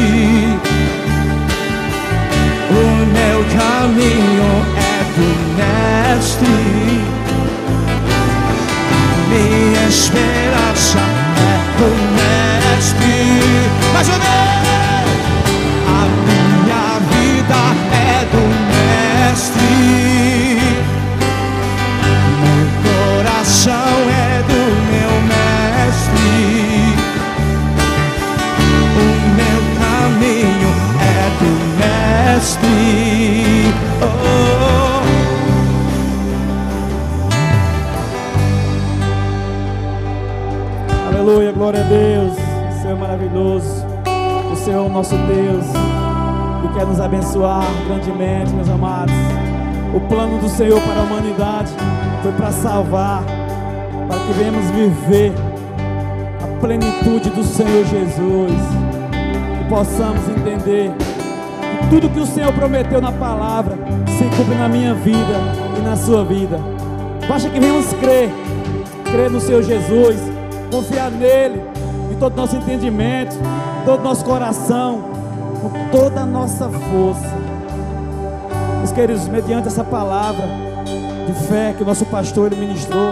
o meu caminho é do mestre, minha esperança é do mestre. Mais uma vez! A minha vida é do mestre, meu coração é do meu mestre, o meu caminho é do mestre. Oh, Aleluia, glória a Deus. O Senhor é maravilhoso. O Senhor é o nosso Deus, que quer nos abençoar grandemente, meus amados. O plano do Senhor para a humanidade foi para salvar, para que venhamos viver a plenitude do Senhor Jesus, que possamos entender que tudo que o Senhor prometeu na palavra se cumpre na minha vida e na sua vida. Basta que venhamos crer no Senhor Jesus, confiar nele, em todo o nosso entendimento, em todo o nosso coração, com toda a nossa força. Meus queridos, mediante essa palavra de fé que o nosso pastor ele ministrou,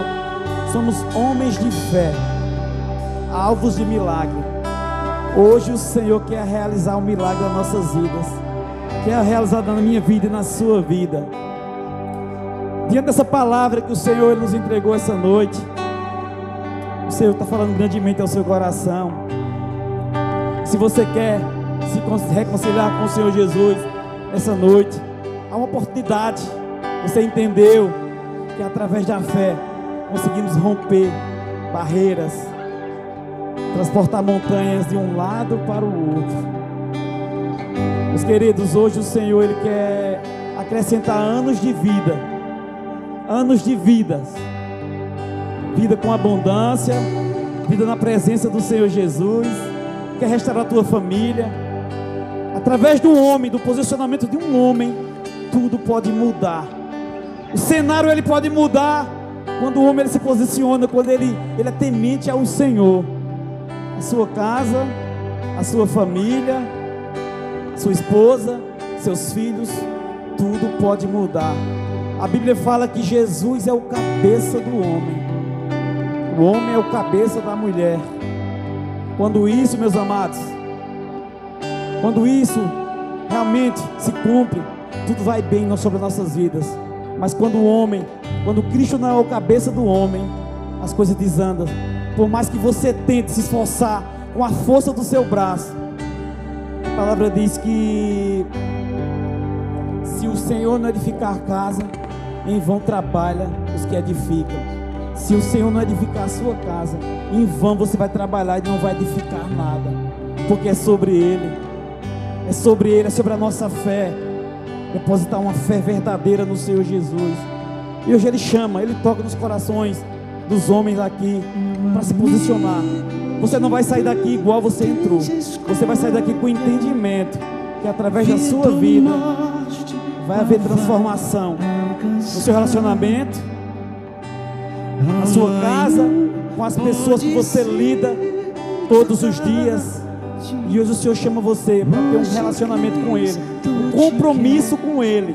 somos homens de fé, alvos de milagre. Hoje o Senhor quer realizar um milagre nas nossas vidas, quer realizar na minha vida e na sua vida. Diante dessa palavra que o Senhor nos entregou essa noite, o Senhor está falando grandemente ao seu coração. Se você quer se reconciliar com o Senhor Jesus essa noite, há uma oportunidade. Você entendeu que através da fé conseguimos romper barreiras, transportar montanhas de um lado para o outro. Meus queridos, hoje o Senhor ele quer acrescentar anos de vida, vida com abundância, vida na presença do Senhor Jesus. Quer restaurar a tua família. Através do homem, do posicionamento de um homem, tudo pode mudar. O cenário ele pode mudar quando o homem ele se posiciona, quando ele é temente ao Senhor. A sua casa, a sua família, sua esposa, seus filhos, tudo pode mudar. A Bíblia fala que Jesus é o cabeça do homem. O homem é o cabeça da mulher. Quando isso, meus amados, quando isso realmente se cumpre, tudo vai bem sobre as nossas vidas. Mas quando Cristo não é o cabeça do homem, as coisas desandam. Por mais que você tente se esforçar com a força do seu braço, a palavra diz que se o Senhor não edificar a casa, em vão trabalha os que edificam. Se o Senhor não edificar a sua casa, em vão você vai trabalhar e não vai edificar nada, porque é sobre Ele, é sobre a nossa fé. Depositar uma fé verdadeira no Senhor Jesus. E hoje Ele chama, Ele toca nos corações dos homens aqui para se posicionar. Você não vai sair daqui igual você entrou. Você vai sair daqui com entendimento que através da sua vida vai haver transformação no seu relacionamento, na sua casa, com as pessoas que você lida todos os dias. E hoje o Senhor chama você para ter um relacionamento com Ele, um compromisso com Ele.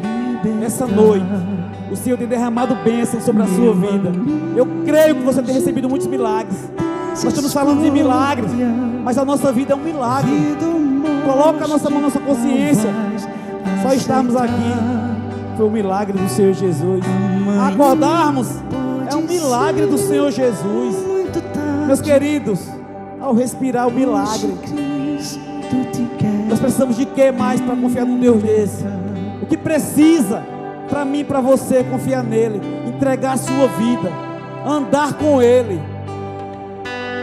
Essa noite o Senhor tem derramado bênção sobre a sua vida. Eu creio que você tem recebido muitos milagres. Nós estamos falando de milagres, mas a nossa vida é um milagre. Coloca a nossa mão na nossa consciência. Só estarmos aqui foi um milagre do Senhor Jesus. Acordarmos é um milagre do Senhor Jesus. Meus queridos, ao respirar o milagre, nós precisamos de que mais para confiar num Deus desse? O que precisa para mim e para você confiar nele? Entregar a sua vida, andar com Ele.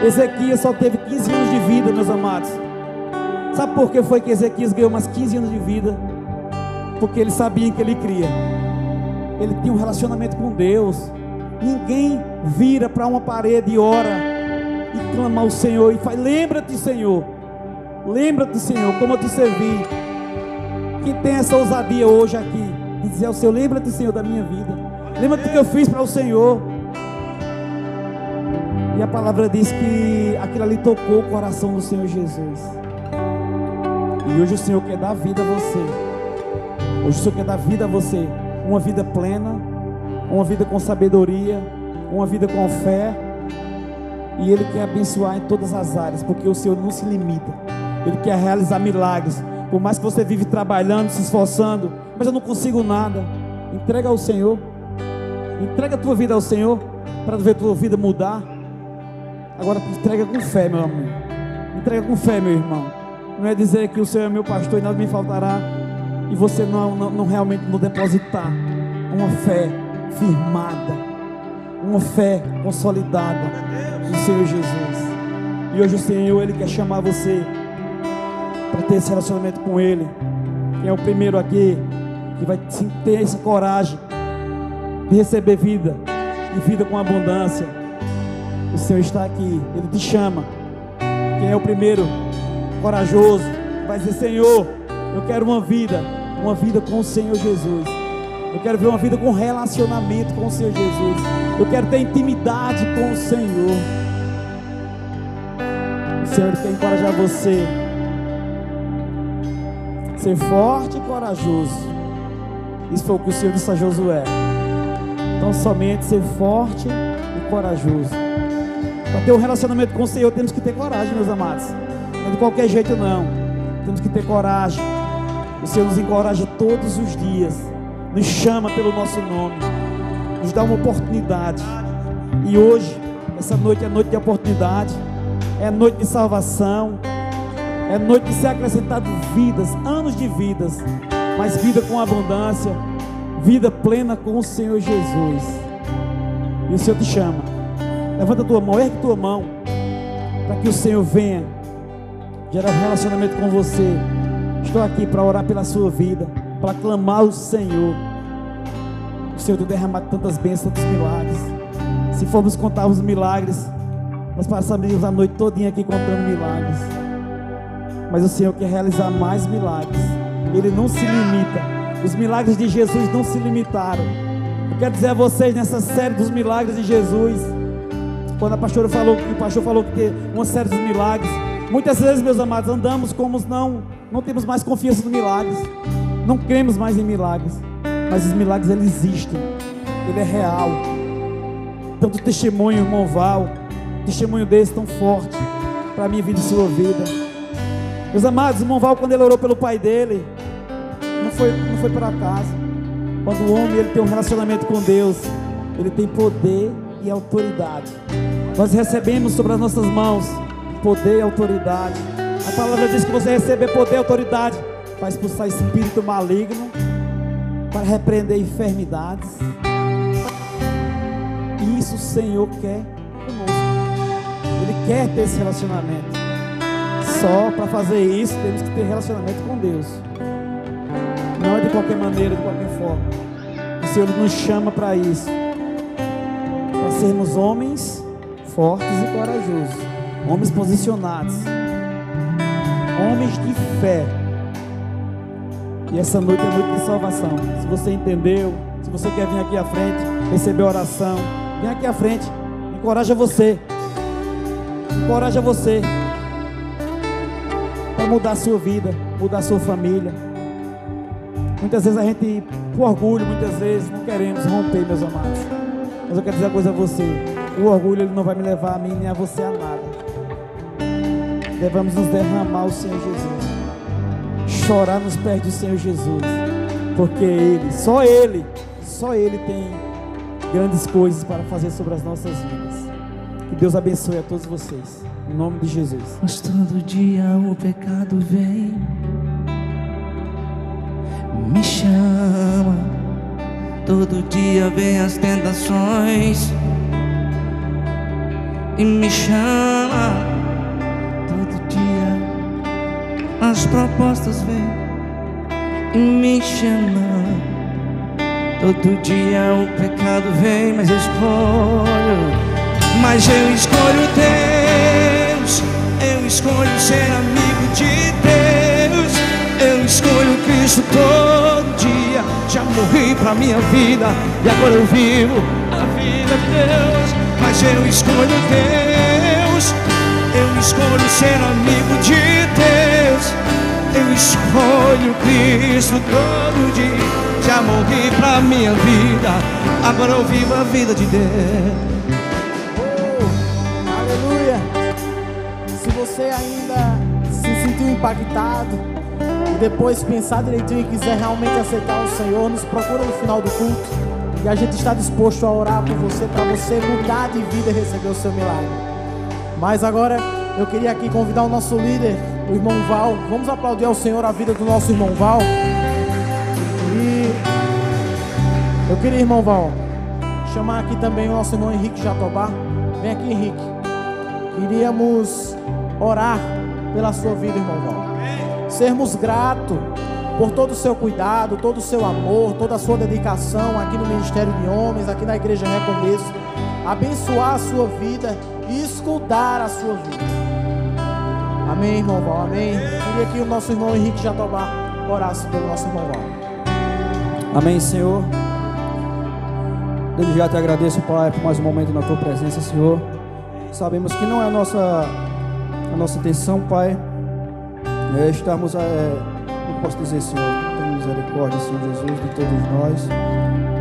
Ezequias só teve 15 anos de vida, meus amados. Sabe por que foi que Ezequias ganhou mais 15 anos de vida? Porque ele sabia em que ele cria. Ele tinha um relacionamento com Deus. Ninguém vira para uma parede e ora e clama ao Senhor e faz: lembra-te, Senhor, como eu te servi. Quem tem essa ousadia hoje aqui de dizer ao Senhor: lembra-te, Senhor, da minha vida, lembra-te do que eu fiz para o Senhor. E a palavra diz que aquilo ali tocou o coração do Senhor Jesus. E hoje o Senhor quer dar vida a você. Hoje o Senhor quer dar vida a você, uma vida plena, uma vida com sabedoria, uma vida com fé. E Ele quer abençoar em todas as áreas, porque o Senhor não se limita. Ele quer realizar milagres. Por mais que você vive trabalhando, se esforçando, mas eu não consigo nada, entrega ao Senhor. Entrega a tua vida ao Senhor, para ver a tua vida mudar. Agora entrega com fé, meu amor. Entrega com fé, meu irmão. Não é dizer que o Senhor é meu pastor e nada me faltará, e você não realmente não depositar uma fé firmada, uma fé consolidada no Senhor Jesus. E hoje o Senhor, Ele quer chamar você para ter esse relacionamento com Ele. Quem é o primeiro aqui que vai ter essa coragem de receber vida e vida com abundância? O Senhor está aqui, Ele te chama. Quem é o primeiro corajoso vai dizer: Senhor, eu quero uma vida com o Senhor Jesus. Eu quero ver uma vida com relacionamento com o Senhor Jesus. Eu quero ter intimidade com o Senhor. O Senhor quer encorajar você, ser forte e corajoso. Isso foi o que o Senhor disse a Josué. Então somente ser forte e corajoso. Para ter um relacionamento com o Senhor temos que ter coragem, meus amados. Não é de qualquer jeito não. Temos que ter coragem. O Senhor nos encoraja todos os dias, nos chama pelo nosso nome, nos dá uma oportunidade. E hoje, essa noite é noite de oportunidade, é noite de salvação, é noite de ser acrescentado vidas, anos de vidas, mas vida com abundância, vida plena com o Senhor Jesus. E o Senhor te chama. Levanta a tua mão, ergue tua mão, para que o Senhor venha gerar um relacionamento com você. Estou aqui para orar pela sua vida, para clamar o Senhor. O Senhor tem derramado tantas bênçãos, tantos milagres. Se formos contar os milagres, nós passamos a noite todinha aqui contando milagres. Mas o Senhor quer realizar mais milagres. Ele não se limita. Os milagres de Jesus não se limitaram. Eu quero dizer a vocês, nessa série dos milagres de Jesus, quando o pastor falou que tem uma série dos milagres, muitas vezes, meus amados, andamos como não temos mais confiança nos milagres, não cremos mais em milagres, mas os milagres, eles existem, ele é real. Tanto testemunho, irmão Val, testemunho desse tão forte para a minha vida e sua vida. Meus amados, o irmão Val, quando ele orou pelo pai dele, não foi por acaso. Quando o homem ele tem um relacionamento com Deus, ele tem poder e autoridade. Nós recebemos sobre as nossas mãos poder e autoridade. A palavra diz que você receber poder e autoridade para expulsar espírito maligno, para repreender enfermidades. E isso o Senhor quer conosco. Ele quer ter esse relacionamento. Só para fazer isso temos que ter relacionamento com Deus. Não é de qualquer maneira, de qualquer forma. O Senhor nos chama para isso, para sermos homens fortes e corajosos, homens posicionados, homens de fé. E essa noite é noite de salvação. Se você entendeu, se você quer vir aqui à frente, receber oração, vem aqui à frente. Encoraja você para mudar a sua vida, mudar a sua família. Muitas vezes a gente, por orgulho, muitas vezes não queremos romper, meus amados. Mas eu quero dizer uma coisa a você: o orgulho ele não vai me levar a mim nem a você a nada. Devemos nos derramar ao Senhor Jesus, chorar nos pés do Senhor Jesus, porque só Ele tem grandes coisas para fazer sobre as nossas vidas. Que Deus abençoe a todos vocês, em nome de Jesus. Mas todo dia o pecado vem, me chama, todo dia vem as tentações e me chama, todo dia as propostas vêm e me chama, todo dia o pecado vem, mas eu escolho Deus, eu escolho ser amigo de Deus, eu escolho Cristo todo dia. Já morri pra minha vida e agora eu vivo a vida de Deus. Mas eu escolho Deus, eu escolho ser amigo de Deus, eu escolho Cristo todo dia. Já morri pra minha vida, agora eu vivo a vida de Deus. Aleluia! Se você ainda se sentiu impactado e depois pensar direitinho e quiser realmente aceitar o Senhor, nos procura no final do culto e a gente está disposto a orar por você, para você mudar de vida e receber o seu milagre. Mas agora eu queria aqui convidar o nosso líder, o irmão Val. Vamos aplaudir ao Senhor a vida do nosso irmão Val. E eu queria, irmão Val, chamar aqui também o nosso irmão Henrique Jatobá. Vem aqui, Henrique. queríamos orar pela sua vida, irmão Val. Sermos gratos por todo o seu cuidado, todo o seu amor, toda a sua dedicação aqui no Ministério de Homens, aqui na Igreja Recomeço. Abençoar a sua vida e escutar a sua vida. Amém, irmão Val, amém. Queria que o nosso irmão Henrique Jatobá orasse pelo nosso irmão Val. Amém, Senhor. Desde já te agradeço, Pai, por mais um momento na tua presença, Senhor. Sabemos que não é a nossa intenção, Pai, estarmos, não posso dizer, Senhor, tem misericórdia, Senhor Jesus, de todos nós.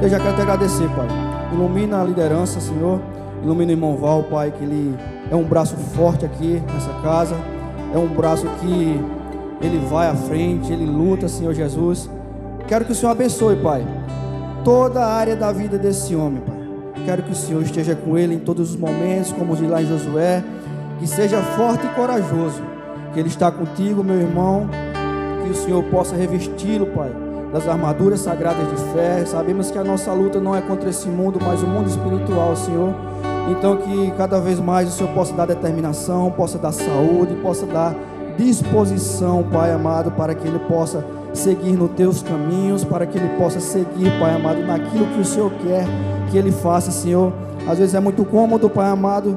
Eu já quero te agradecer, Pai. Ilumina a liderança, Senhor. Ilumina o irmão Val, Pai, que ele é um braço forte aqui nessa casa. É um braço que ele vai à frente, ele luta, Senhor Jesus. Quero que o Senhor abençoe, Pai, toda a área da vida desse homem, Pai. Quero que o Senhor esteja com ele em todos os momentos, como diz lá em Josué. Que seja forte e corajoso. Que ele está contigo, meu irmão. Que o Senhor possa revesti-lo, Pai, das armaduras sagradas de fé. Sabemos que a nossa luta não é contra esse mundo, mas o mundo espiritual, Senhor. Então que cada vez mais o Senhor possa dar determinação, possa dar saúde, possa dar disposição, Pai amado, para que ele possa seguir nos teus caminhos, para que ele possa seguir, Pai amado, naquilo que o Senhor quer que ele faça, Senhor. Às vezes é muito cômodo, Pai amado,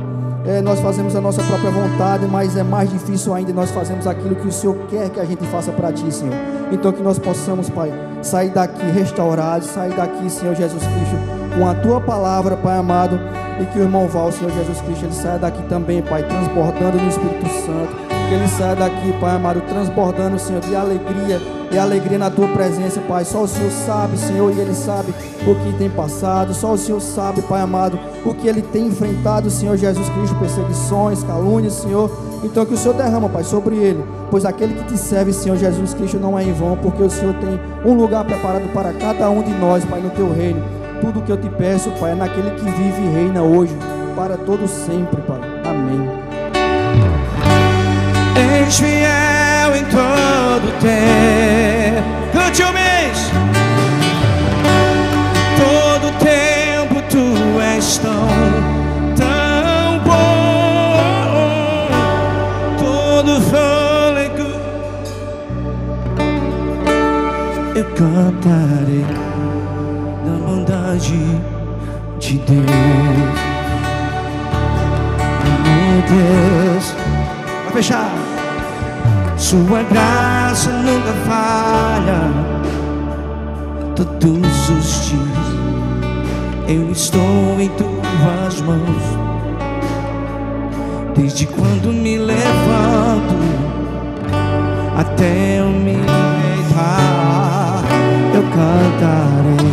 nós fazemos a nossa própria vontade, mas é mais difícil ainda nós fazemos aquilo que o Senhor quer que a gente faça para Ti, Senhor. Então que nós possamos, Pai, sair daqui restaurados, sair daqui, Senhor Jesus Cristo, com a Tua palavra, Pai amado, e que o irmão Val, Senhor Jesus Cristo, ele saia daqui também, Pai, transbordando no Espírito Santo. Que ele saia daqui, Pai amado, transbordando, Senhor, de alegria, e alegria na Tua presença, Pai. Só o Senhor sabe, Senhor, e Ele sabe o que tem passado. Só o Senhor sabe, Pai amado, o que ele tem enfrentado, Senhor Jesus Cristo, perseguições, calúnias, Senhor. Então que o Senhor derrama, Pai, sobre ele, pois aquele que te serve, Senhor Jesus Cristo, não é em vão, porque o Senhor tem um lugar preparado para cada um de nós, Pai, no Teu reino. Tudo que eu te peço, Pai, é naquele que vive e reina hoje, para todo sempre, Pai. Amém. És fiel em todo tempo. Cante o mês. Todo tempo Tu és tão bom. Todo fôlego eu cantarei da bondade de Deus. Meu Deus. Vai fechar. Sua graça nunca falha. Todos os dias eu estou em Tuas mãos. Desde quando me levanto até eu me deitar, eu cantarei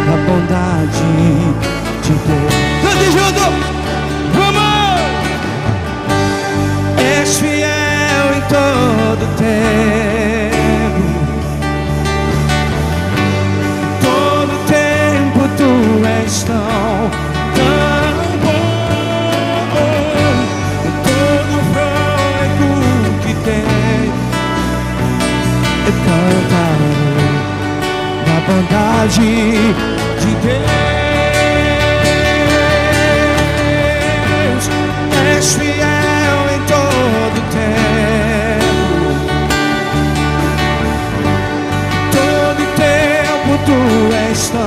a bondade de Deus. Cante junto! És fiel em todo tempo. Todo tempo Tu és tão bom. Todo fôlego que tem eu cantarei da bondade de Deus. És fiel em todo tempo. Todo tempo Tu és tão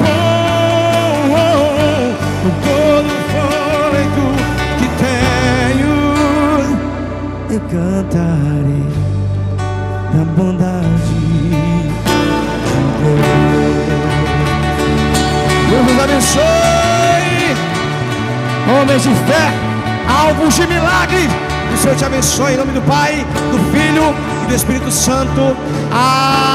bom. Todo fôlego que tenho eu cantarei da bondade de Deus. Deus nos abençoe, homens de fé, alvos de milagre. Que o Senhor te abençoe em nome do Pai, do Filho e do Espírito Santo. Amém.